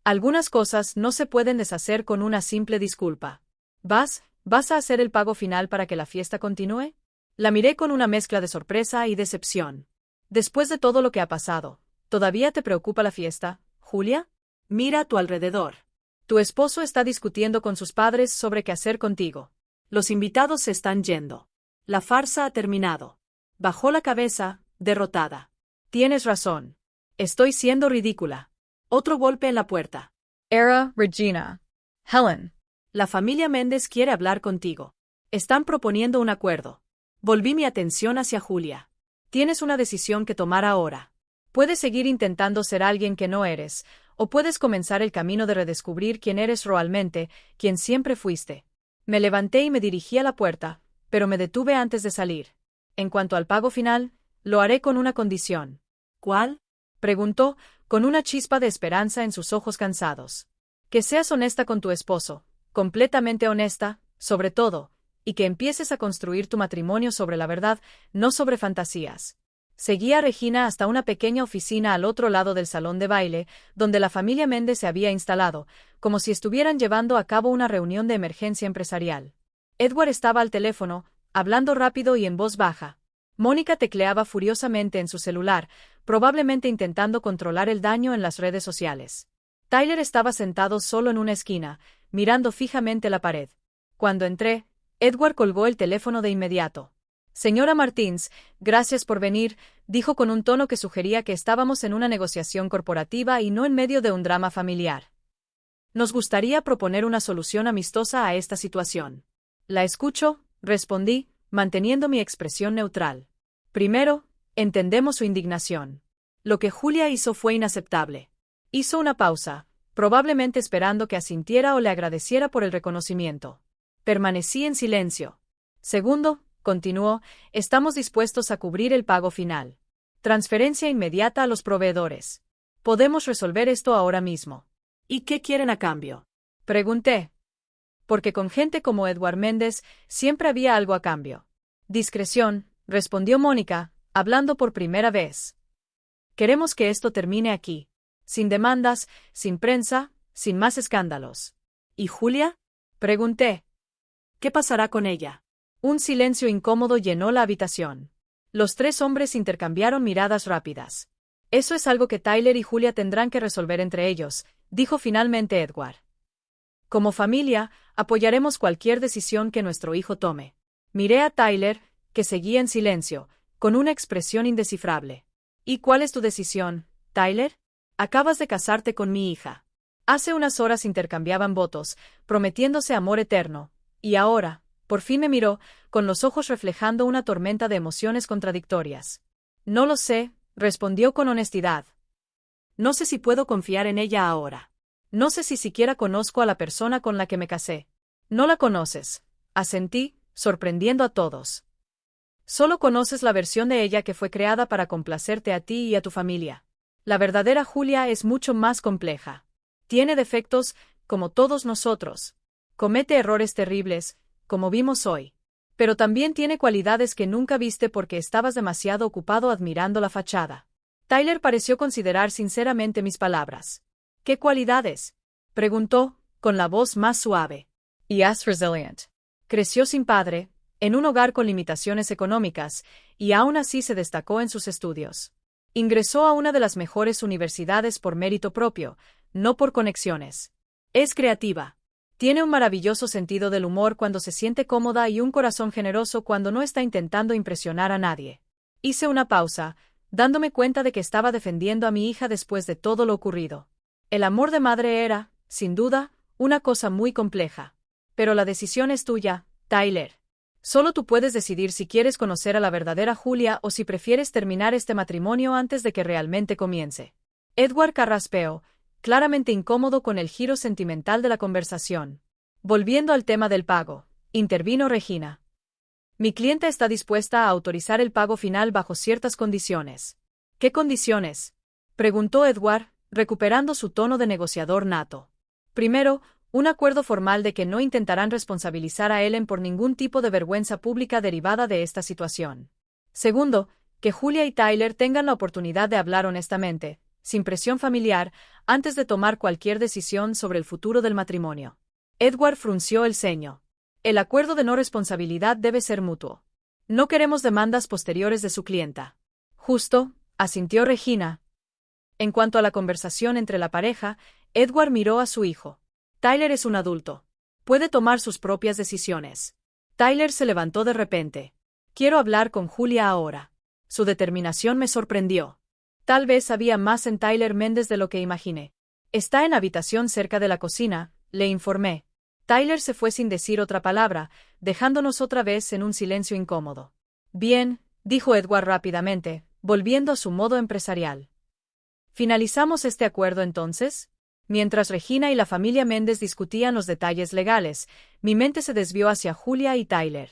Algunas cosas no se pueden deshacer con una simple disculpa. ¿Vas a hacer el pago final para que la fiesta continúe? La miré con una mezcla de sorpresa y decepción. Después de todo lo que ha pasado, ¿todavía te preocupa la fiesta, Julia? Mira a tu alrededor. Tu esposo está discutiendo con sus padres sobre qué hacer contigo. Los invitados se están yendo. La farsa ha terminado. Bajó la cabeza, derrotada. Tienes razón. Estoy siendo ridícula. Otro golpe en la puerta. Era Regina. Helen. La familia Méndez quiere hablar contigo. Están proponiendo un acuerdo. Volví mi atención hacia Julia. Tienes una decisión que tomar ahora. Puedes seguir intentando ser alguien que no eres, o puedes comenzar el camino de redescubrir quién eres realmente, quien siempre fuiste. Me levanté y me dirigí a la puerta, pero me detuve antes de salir. En cuanto al pago final, lo haré con una condición. ¿Cuál?, preguntó, con una chispa de esperanza en sus ojos cansados. Que seas honesta con tu esposo, completamente honesta, sobre todo, y que empieces a construir tu matrimonio sobre la verdad, no sobre fantasías. Seguí a Regina hasta una pequeña oficina al otro lado del salón de baile, donde la familia Méndez se había instalado, como si estuvieran llevando a cabo una reunión de emergencia empresarial. Edward estaba al teléfono, hablando rápido y en voz baja. Mónica tecleaba furiosamente en su celular, probablemente intentando controlar el daño en las redes sociales. Tyler estaba sentado solo en una esquina, mirando fijamente la pared. Cuando entré, Edward colgó el teléfono de inmediato. Señora Martins, gracias por venir, dijo con un tono que sugería que estábamos en una negociación corporativa y no en medio de un drama familiar. Nos gustaría proponer una solución amistosa a esta situación. La escucho, respondí, manteniendo mi expresión neutral. Primero, entendemos su indignación. Lo que Julia hizo fue inaceptable. Hizo una pausa, probablemente esperando que asintiera o le agradeciera por el reconocimiento. Permanecí en silencio. Segundo, continuó, estamos dispuestos a cubrir el pago final. Transferencia inmediata a los proveedores. Podemos resolver esto ahora mismo. ¿Y qué quieren a cambio?, pregunté. Porque con gente como Edward Méndez siempre había algo a cambio. Discreción, respondió Mónica, hablando por primera vez. Queremos que esto termine aquí. Sin demandas, sin prensa, sin más escándalos. ¿Y Julia?, pregunté. ¿Qué pasará con ella? Un silencio incómodo llenó la habitación. Los tres hombres intercambiaron miradas rápidas. Eso es algo que Tyler y Julia tendrán que resolver entre ellos, dijo finalmente Edward. Como familia, apoyaremos cualquier decisión que nuestro hijo tome. Miré a Tyler, que seguía en silencio, con una expresión indescifrable. ¿Y cuál es tu decisión, Tyler? Acabas de casarte con mi hija. Hace unas horas intercambiaban votos, prometiéndose amor eterno, y ahora, por fin me miró, con los ojos reflejando una tormenta de emociones contradictorias. No lo sé, respondió con honestidad. No sé si puedo confiar en ella ahora. No sé si siquiera conozco a la persona con la que me casé. No la conoces, asentí, sorprendiendo a todos. Solo conoces la versión de ella que fue creada para complacerte a ti y a tu familia. La verdadera Julia es mucho más compleja. Tiene defectos, como todos nosotros. Comete errores terribles, como vimos hoy. Pero también tiene cualidades que nunca viste porque estabas demasiado ocupado admirando la fachada. Tyler pareció considerar sinceramente mis palabras. ¿Qué cualidades? Preguntó, con la voz más suave. Es resilient. Creció sin padre, en un hogar con limitaciones económicas, y aún así se destacó en sus estudios. Ingresó a una de las mejores universidades por mérito propio, no por conexiones. Es creativa. Tiene un maravilloso sentido del humor cuando se siente cómoda y un corazón generoso cuando no está intentando impresionar a nadie. Hice una pausa, dándome cuenta de que estaba defendiendo a mi hija después de todo lo ocurrido. El amor de madre era, sin duda, una cosa muy compleja. Pero la decisión es tuya, Tyler. Solo tú puedes decidir si quieres conocer a la verdadera Julia o si prefieres terminar este matrimonio antes de que realmente comience. Edward carraspeó, claramente incómodo con el giro sentimental de la conversación. Volviendo al tema del pago, intervino Regina. Mi clienta está dispuesta a autorizar el pago final bajo ciertas condiciones. ¿Qué condiciones? Preguntó Edward, recuperando su tono de negociador nato. Primero, un acuerdo formal de que no intentarán responsabilizar a Ellen por ningún tipo de vergüenza pública derivada de esta situación. Segundo, que Julia y Tyler tengan la oportunidad de hablar honestamente, sin presión familiar, antes de tomar cualquier decisión sobre el futuro del matrimonio. Edward frunció el ceño. El acuerdo de no responsabilidad debe ser mutuo. No queremos demandas posteriores de su clienta. Justo, asintió Regina. En cuanto a la conversación entre la pareja, Edward miró a su hijo. Tyler es un adulto. Puede tomar sus propias decisiones. Tyler se levantó de repente. Quiero hablar con Julia ahora. Su determinación me sorprendió. Tal vez había más en Tyler Méndez de lo que imaginé. Está en habitación cerca de la cocina, le informé. Tyler se fue sin decir otra palabra, dejándonos otra vez en un silencio incómodo. Bien, dijo Edward rápidamente, volviendo a su modo empresarial. ¿Finalizamos este acuerdo entonces? Mientras Regina y la familia Méndez discutían los detalles legales, mi mente se desvió hacia Julia y Tyler.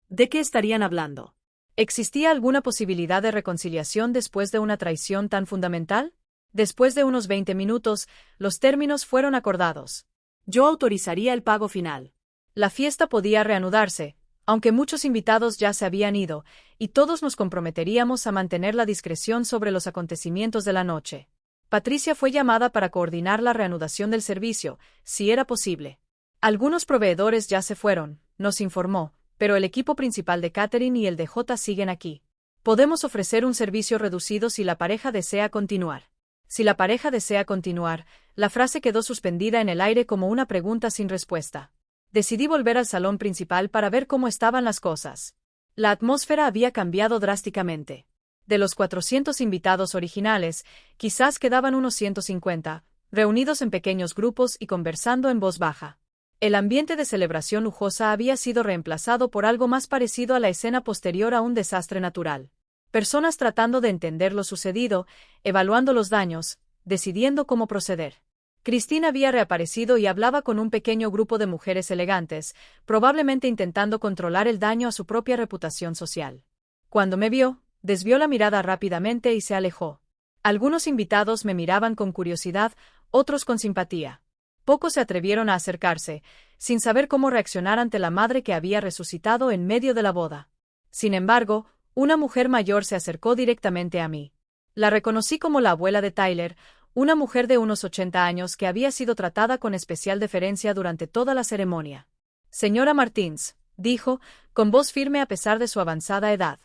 ¿De qué estarían hablando? ¿Existía alguna posibilidad de reconciliación después de una traición tan fundamental? Después de unos 20 minutos, los términos fueron acordados. Yo autorizaría el pago final. La fiesta podía reanudarse, aunque muchos invitados ya se habían ido, y todos nos comprometeríamos a mantener la discreción sobre los acontecimientos de la noche. Patricia fue llamada para coordinar la reanudación del servicio, si era posible. Algunos proveedores ya se fueron, nos informó, pero el equipo principal de catering y el de J siguen aquí. Podemos ofrecer un servicio reducido si la pareja desea continuar. Si la pareja desea continuar, la frase quedó suspendida en el aire como una pregunta sin respuesta. Decidí volver al salón principal para ver cómo estaban las cosas. La atmósfera había cambiado drásticamente. De los 400 invitados originales, quizás quedaban unos 150, reunidos en pequeños grupos y conversando en voz baja. El ambiente de celebración lujosa había sido reemplazado por algo más parecido a la escena posterior a un desastre natural. Personas tratando de entender lo sucedido, evaluando los daños, decidiendo cómo proceder. Christine había reaparecido y hablaba con un pequeño grupo de mujeres elegantes, probablemente intentando controlar el daño a su propia reputación social. Cuando me vio, desvió la mirada rápidamente y se alejó. Algunos invitados me miraban con curiosidad, otros con simpatía. Pocos se atrevieron a acercarse, sin saber cómo reaccionar ante la madre que había resucitado en medio de la boda. Sin embargo, una mujer mayor se acercó directamente a mí. La reconocí como la abuela de Tyler, una mujer de unos 80 años que había sido tratada con especial deferencia durante toda la ceremonia. Señora Martins, dijo, con voz firme a pesar de su avanzada edad.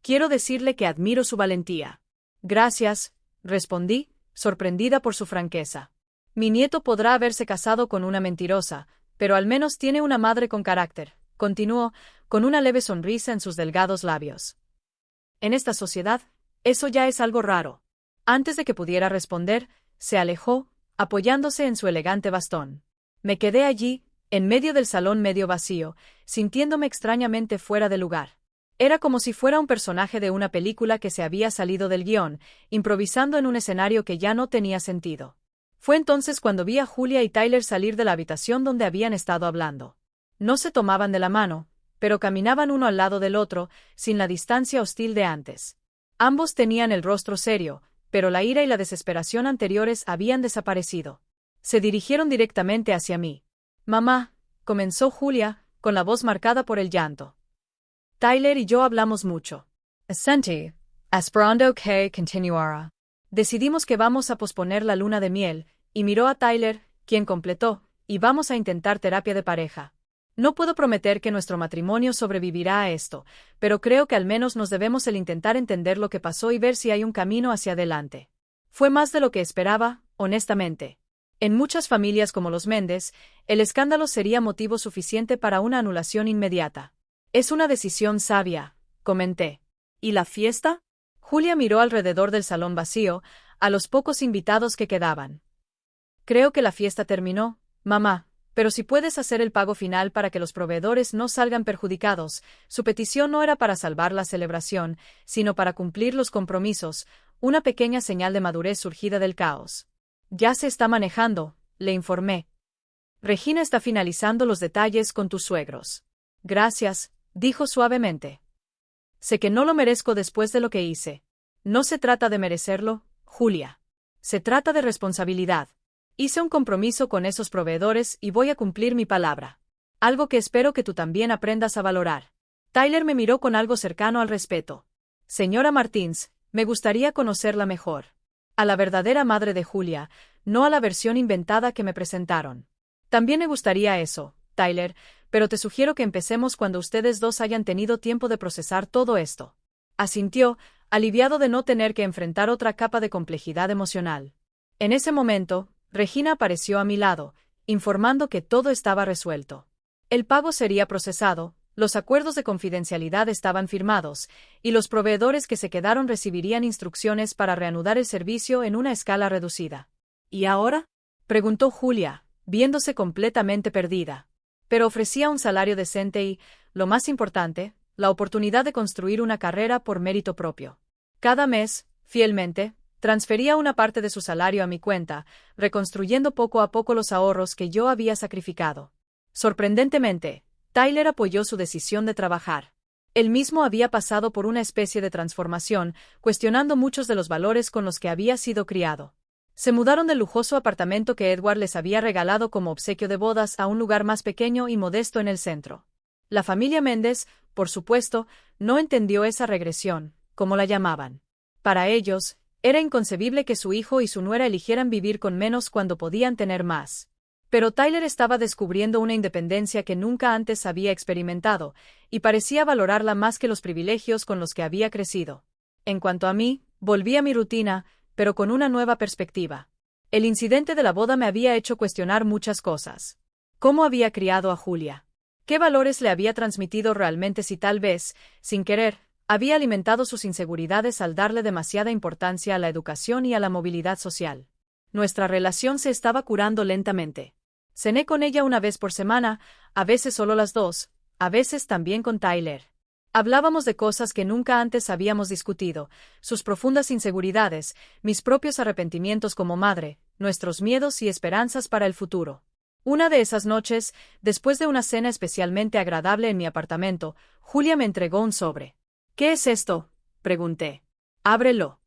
Quiero decirle que admiro su valentía. Gracias, respondí, sorprendida por su franqueza. Mi nieto podrá haberse casado con una mentirosa, pero al menos tiene una madre con carácter, continuó, con una leve sonrisa en sus delgados labios. En esta sociedad, eso ya es algo raro. Antes de que pudiera responder, se alejó, apoyándose en su elegante bastón. Me quedé allí, en medio del salón medio vacío, sintiéndome extrañamente fuera de lugar. Era como si fuera un personaje de una película que se había salido del guión, improvisando en un escenario que ya no tenía sentido. Fue entonces cuando vi a Julia y Tyler salir de la habitación donde habían estado hablando. No se tomaban de la mano, pero caminaban uno al lado del otro, sin la distancia hostil de antes. Ambos tenían el rostro serio, pero la ira y la desesperación anteriores habían desaparecido. Se dirigieron directamente hacia mí. Mamá, comenzó Julia, con la voz marcada por el llanto. Tyler y yo hablamos mucho. Asentí, Esperando que continuara. Decidimos que vamos a posponer la luna de miel, y miró a Tyler, quien completó, y vamos a intentar terapia de pareja. No puedo prometer que nuestro matrimonio sobrevivirá a esto, pero creo que al menos nos debemos el intentar entender lo que pasó y ver si hay un camino hacia adelante. Fue más de lo que esperaba, honestamente. En muchas familias como los Méndez, el escándalo sería motivo suficiente para una anulación inmediata. Es una decisión sabia, comenté. ¿Y la fiesta? Julia miró alrededor del salón vacío, a los pocos invitados que quedaban. Creo que la fiesta terminó, mamá, pero si puedes hacer el pago final para que los proveedores no salgan perjudicados. Su petición no era para salvar la celebración, sino para cumplir los compromisos, una pequeña señal de madurez surgida del caos. Ya se está manejando, le informé. Regina está finalizando los detalles con tus suegros. Gracias, dijo suavemente. Sé que no lo merezco después de lo que hice. No se trata de merecerlo, Julia. Se trata de responsabilidad. Hice un compromiso con esos proveedores y voy a cumplir mi palabra. Algo que espero que tú también aprendas a valorar. Tyler me miró con algo cercano al respeto. Señora Martins, me gustaría conocerla mejor. A la verdadera madre de Julia, no a la versión inventada que me presentaron. También me gustaría eso, Tyler, pero te sugiero que empecemos cuando ustedes dos hayan tenido tiempo de procesar todo esto. Asintió, aliviado de no tener que enfrentar otra capa de complejidad emocional. En ese momento, Regina apareció a mi lado, informando que todo estaba resuelto. El pago sería procesado, los acuerdos de confidencialidad estaban firmados, y los proveedores que se quedaron recibirían instrucciones para reanudar el servicio en una escala reducida. ¿Y ahora? Preguntó Julia, viéndose completamente perdida. Pero ofrecía un salario decente y, lo más importante, la oportunidad de construir una carrera por mérito propio. Cada mes, fielmente, transfería una parte de su salario a mi cuenta, reconstruyendo poco a poco los ahorros que yo había sacrificado. Sorprendentemente, Tyler apoyó su decisión de trabajar. Él mismo había pasado por una especie de transformación, cuestionando muchos de los valores con los que había sido criado. Se mudaron del lujoso apartamento que Edward les había regalado como obsequio de bodas a un lugar más pequeño y modesto en el centro. La familia Méndez, por supuesto, no entendió esa regresión, como la llamaban. Para ellos, era inconcebible que su hijo y su nuera eligieran vivir con menos cuando podían tener más. Pero Tyler estaba descubriendo una independencia que nunca antes había experimentado, y parecía valorarla más que los privilegios con los que había crecido. En cuanto a mí, volví a mi rutina, pero con una nueva perspectiva. El incidente de la boda me había hecho cuestionar muchas cosas. ¿Cómo había criado a Julia? ¿Qué valores le había transmitido realmente si tal vez, sin querer, había alimentado sus inseguridades al darle demasiada importancia a la educación y a la movilidad social? Nuestra relación se estaba curando lentamente. Cené con ella una vez por semana, a veces solo las dos, a veces también con Tyler. Hablábamos de cosas que nunca antes habíamos discutido, sus profundas inseguridades, mis propios arrepentimientos como madre, nuestros miedos y esperanzas para el futuro. Una de esas noches, después de una cena especialmente agradable en mi apartamento, Julia me entregó un sobre. ¿Qué es esto?, pregunté. Ábrelo.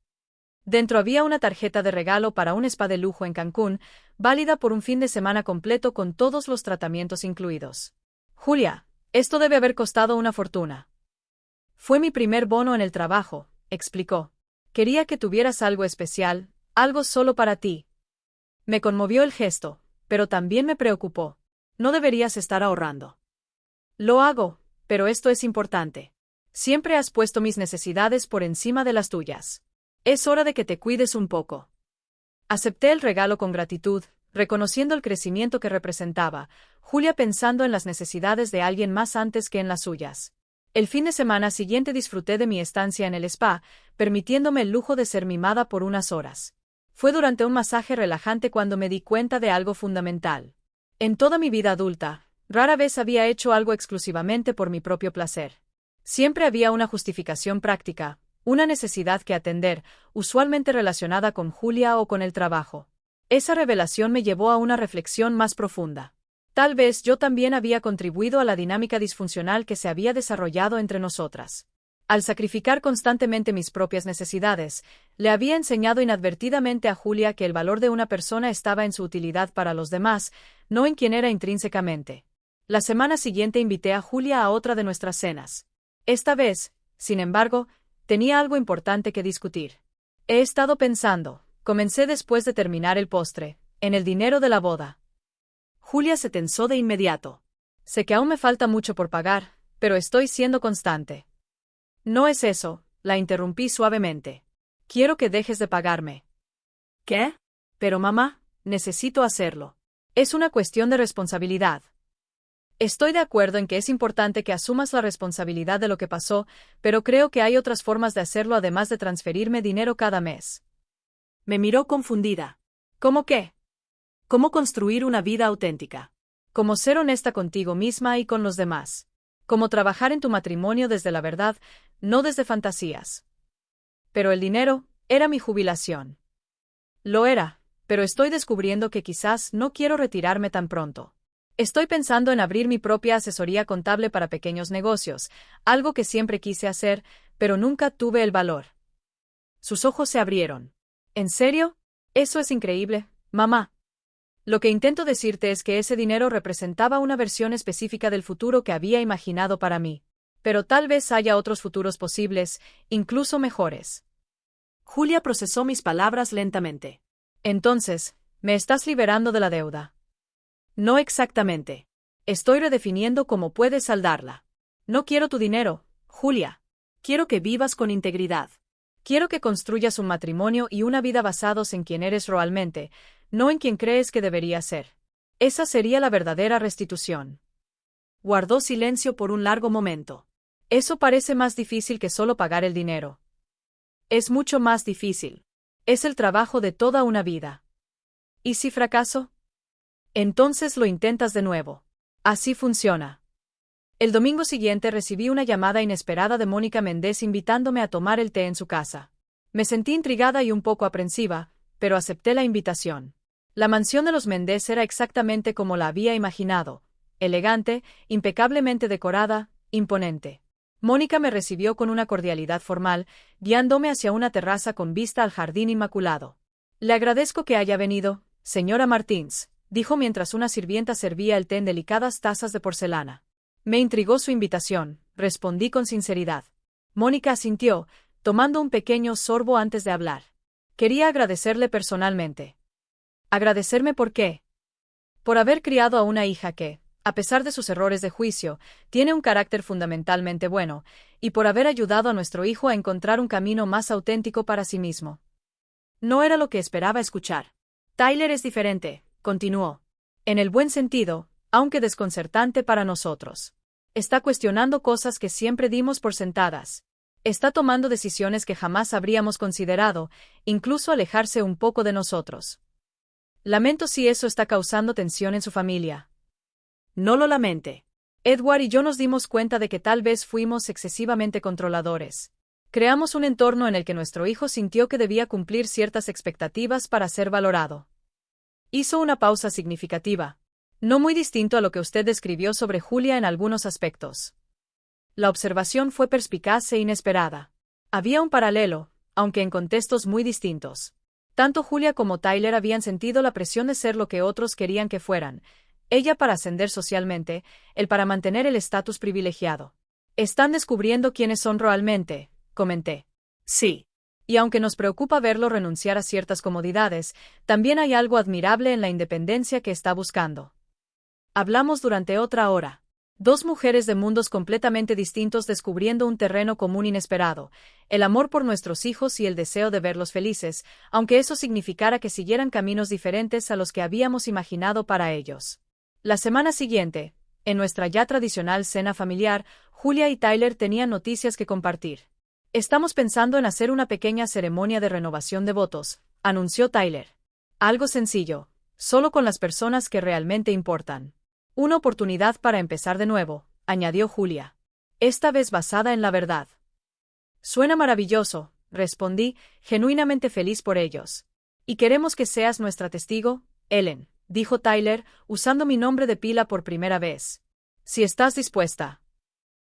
Dentro había una tarjeta de regalo para un spa de lujo en Cancún, válida por un fin de semana completo con todos los tratamientos incluidos. Julia, esto debe haber costado una fortuna. Fue mi primer bono en el trabajo, explicó. Quería que tuvieras algo especial, algo solo para ti. Me conmovió el gesto, pero también me preocupó. No deberías estar ahorrando. Lo hago, pero esto es importante. Siempre has puesto mis necesidades por encima de las tuyas. Es hora de que te cuides un poco. Acepté el regalo con gratitud, reconociendo el crecimiento que representaba, Julia pensando en las necesidades de alguien más antes que en las suyas. El fin de semana siguiente disfruté de mi estancia en el spa, permitiéndome el lujo de ser mimada por unas horas. Fue durante un masaje relajante cuando me di cuenta de algo fundamental. En toda mi vida adulta, rara vez había hecho algo exclusivamente por mi propio placer. Siempre había una justificación práctica, una necesidad que atender, usualmente relacionada con Julia o con el trabajo. Esa revelación me llevó a una reflexión más profunda. Tal vez yo también había contribuido a la dinámica disfuncional que se había desarrollado entre nosotras. Al sacrificar constantemente mis propias necesidades, le había enseñado inadvertidamente a Julia que el valor de una persona estaba en su utilidad para los demás, no en quien era intrínsecamente. La semana siguiente invité a Julia a otra de nuestras cenas. Esta vez, sin embargo, Tenía algo importante que discutir. He estado pensando, comencé después de terminar el postre, en el dinero de la boda. Julia se tensó de inmediato. Sé que aún me falta mucho por pagar, pero estoy siendo constante. No es eso, la interrumpí suavemente. Quiero que dejes de pagarme. ¿Qué? Pero mamá, necesito hacerlo. Es una cuestión de responsabilidad. Estoy de acuerdo en que es importante que asumas la responsabilidad de lo que pasó, pero creo que hay otras formas de hacerlo además de transferirme dinero cada mes. Me miró confundida. ¿Cómo qué? ¿Cómo construir una vida auténtica? Como ser honesta contigo misma y con los demás. Como trabajar en tu matrimonio desde la verdad, no desde fantasías. Pero el dinero era mi jubilación. Lo era, pero estoy descubriendo que quizás no quiero retirarme tan pronto. Estoy pensando en abrir mi propia asesoría contable para pequeños negocios, algo que siempre quise hacer, pero nunca tuve el valor. Sus ojos se abrieron. ¿En serio? Eso es increíble, mamá. Lo que intento decirte es que ese dinero representaba una versión específica del futuro que había imaginado para mí. Pero tal vez haya otros futuros posibles, incluso mejores. Julia procesó mis palabras lentamente. Entonces, ¿me estás liberando de la deuda? No exactamente. Estoy redefiniendo cómo puedes saldarla. No quiero tu dinero, Julia. Quiero que vivas con integridad. Quiero que construyas un matrimonio y una vida basados en quien eres realmente, no en quien crees que debería ser. Esa sería la verdadera restitución. Guardó silencio por un largo momento. Eso parece más difícil que solo pagar el dinero. Es mucho más difícil. Es el trabajo de toda una vida. ¿Y si fracaso? Entonces lo intentas de nuevo. Así funciona. El domingo siguiente recibí una llamada inesperada de Mónica Méndez invitándome a tomar el té en su casa. Me sentí intrigada y un poco aprensiva, pero acepté la invitación. La mansión de los Méndez era exactamente como la había imaginado, elegante, impecablemente decorada, imponente. Mónica me recibió con una cordialidad formal, guiándome hacia una terraza con vista al jardín inmaculado. Le agradezco que haya venido, señora Martins, dijo mientras una sirvienta servía el té en delicadas tazas de porcelana. Me intrigó su invitación, respondí con sinceridad. Mónica asintió, tomando un pequeño sorbo antes de hablar. Quería agradecerle personalmente. ¿Agradecerme por qué? Por haber criado a una hija que, a pesar de sus errores de juicio, tiene un carácter fundamentalmente bueno, y por haber ayudado a nuestro hijo a encontrar un camino más auténtico para sí mismo. No era lo que esperaba escuchar. Tyler es diferente, continuó. En el buen sentido, aunque desconcertante para nosotros. Está cuestionando cosas que siempre dimos por sentadas. Está tomando decisiones que jamás habríamos considerado, incluso alejarse un poco de nosotros. Lamento si eso está causando tensión en su familia. No lo lamente. Edward y yo nos dimos cuenta de que tal vez fuimos excesivamente controladores. Creamos un entorno en el que nuestro hijo sintió que debía cumplir ciertas expectativas para ser valorado. Hizo una pausa significativa. No muy distinto a lo que usted describió sobre Julia en algunos aspectos. La observación fue perspicaz e inesperada. Había un paralelo, aunque en contextos muy distintos. Tanto Julia como Tyler habían sentido la presión de ser lo que otros querían que fueran, ella para ascender socialmente, él para mantener el estatus privilegiado. Están descubriendo quiénes son realmente, comenté. Sí. Y aunque nos preocupa verlo renunciar a ciertas comodidades, también hay algo admirable en la independencia que está buscando. Hablamos durante otra hora. Dos mujeres de mundos completamente distintos descubriendo un terreno común inesperado, el amor por nuestros hijos y el deseo de verlos felices, aunque eso significara que siguieran caminos diferentes a los que habíamos imaginado para ellos. La semana siguiente, en nuestra ya tradicional cena familiar, Julia y Tyler tenían noticias que compartir. Estamos pensando en hacer una pequeña ceremonia de renovación de votos, anunció Tyler. Algo sencillo, solo con las personas que realmente importan. Una oportunidad para empezar de nuevo, añadió Julia. Esta vez basada en la verdad. Suena maravilloso, respondí, genuinamente feliz por ellos. Y queremos que seas nuestra testigo, Ellen, dijo Tyler, usando mi nombre de pila por primera vez. Si estás dispuesta.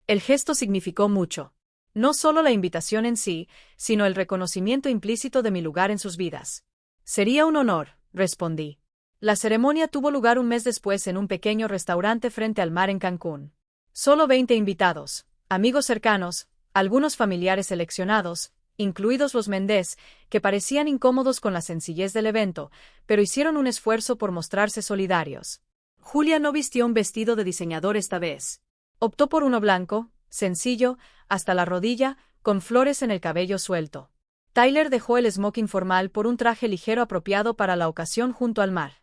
El gesto significó mucho. No solo la invitación en sí, sino el reconocimiento implícito de mi lugar en sus vidas. Sería un honor, respondí. La ceremonia tuvo lugar un mes después en un pequeño restaurante frente al mar en Cancún. Solo 20 invitados, amigos cercanos, Algunos familiares seleccionados, incluidos los Méndez, que parecían incómodos con la sencillez del evento, pero hicieron un esfuerzo por mostrarse solidarios. Julia no vistió un vestido de diseñador esta vez. Optó por uno blanco, sencillo, hasta la rodilla, con flores en el cabello suelto. Tyler dejó el smoking formal por un traje ligero apropiado para la ocasión junto al mar.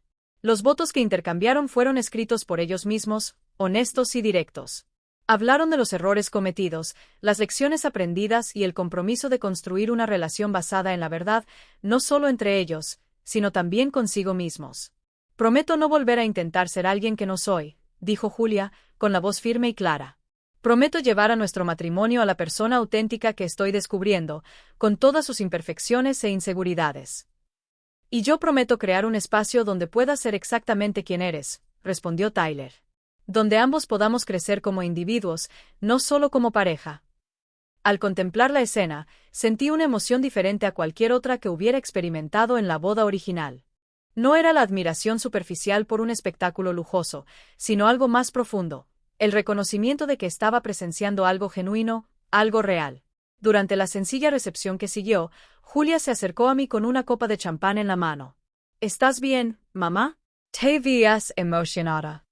Los votos que intercambiaron fueron escritos por ellos mismos, honestos y directos. Hablaron de los errores cometidos, las lecciones aprendidas y el compromiso de construir una relación basada en la verdad, no solo entre ellos, sino también consigo mismos. Prometo no volver a intentar ser alguien que no soy, dijo Julia, con la voz firme y clara. Prometo llevar a nuestro matrimonio a la persona auténtica que estoy descubriendo, con todas sus imperfecciones e inseguridades. Y yo prometo crear un espacio donde puedas ser exactamente quien eres, respondió Tyler. Donde ambos podamos crecer como individuos, no solo como pareja. Al contemplar la escena, sentí una emoción diferente a cualquier otra que hubiera experimentado en la boda original. No era la admiración superficial por un espectáculo lujoso, sino algo más profundo, el reconocimiento de que estaba presenciando algo genuino, algo real. Durante la sencilla recepción que siguió, Julia se acercó a mí con una copa de champán en la mano. ¿Estás bien, mamá? Te veías emocionada.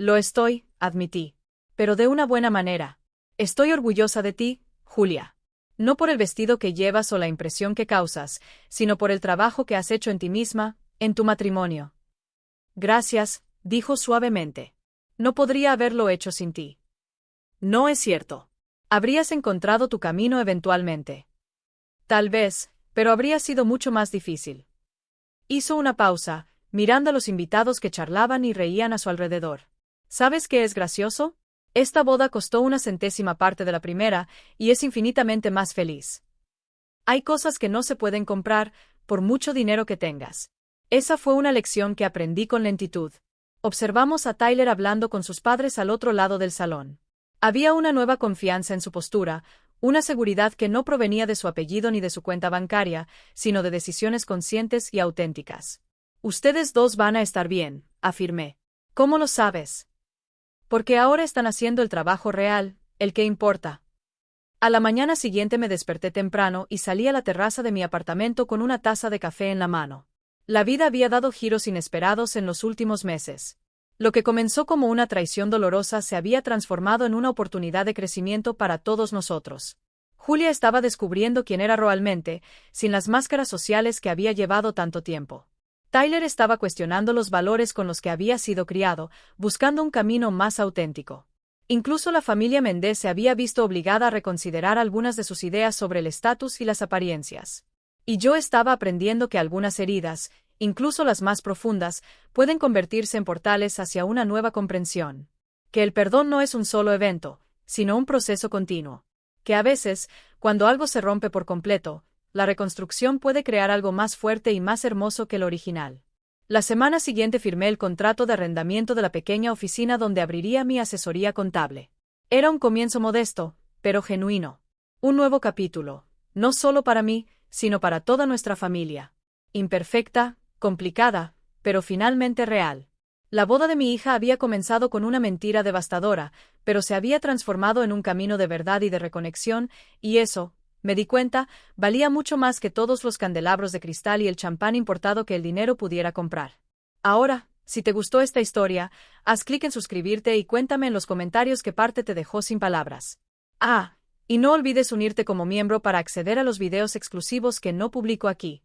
Lo estoy, admití. Pero de una buena manera. Estoy orgullosa de ti, Julia. No por el vestido que llevas o la impresión que causas, sino por el trabajo que has hecho en ti misma, en tu matrimonio. Gracias, dijo suavemente. No podría haberlo hecho sin ti. No es cierto. Habrías encontrado tu camino eventualmente. Tal vez, pero habría sido mucho más difícil. Hizo una pausa, mirando a los invitados que charlaban y reían a su alrededor. ¿Sabes qué es gracioso? Esta boda costó una centésima parte de la primera, y es infinitamente más feliz. Hay cosas que no se pueden comprar, por mucho dinero que tengas. Esa fue una lección que aprendí con lentitud. Observamos a Tyler hablando con sus padres al otro lado del salón. Había una nueva confianza en su postura, una seguridad que no provenía de su apellido ni de su cuenta bancaria, sino de decisiones conscientes y auténticas. Ustedes dos van a estar bien, afirmé. ¿Cómo lo sabes? Porque ahora están haciendo el trabajo real, el que importa. A la mañana siguiente me desperté temprano y salí a la terraza de mi apartamento con una taza de café en la mano. La vida había dado giros inesperados en los últimos meses. Lo que comenzó como una traición dolorosa se había transformado en una oportunidad de crecimiento para todos nosotros. Julia estaba descubriendo quién era realmente, sin las máscaras sociales que había llevado tanto tiempo. Tyler estaba cuestionando los valores con los que había sido criado, buscando un camino más auténtico. Incluso la familia Méndez se había visto obligada a reconsiderar algunas de sus ideas sobre el estatus y las apariencias. Y yo estaba aprendiendo que algunas heridas, incluso las más profundas, pueden convertirse en portales hacia una nueva comprensión. Que el perdón no es un solo evento, sino un proceso continuo. Que a veces, cuando algo se rompe por completo, la reconstrucción puede crear algo más fuerte y más hermoso que el original. La semana siguiente firmé el contrato de arrendamiento de la pequeña oficina donde abriría mi asesoría contable. Era un comienzo modesto, pero genuino. Un nuevo capítulo, no solo para mí, sino para toda nuestra familia. Imperfecta, complicada, pero finalmente real. La boda de mi hija había comenzado con una mentira devastadora, pero se había transformado en un camino de verdad y de reconexión, y eso, me di cuenta, valía mucho más que todos los candelabros de cristal y el champán importado que el dinero pudiera comprar. Ahora, si te gustó esta historia, haz clic en suscribirte y cuéntame en los comentarios qué parte te dejó sin palabras. Y no olvides unirte como miembro para acceder a los videos exclusivos que no publico aquí.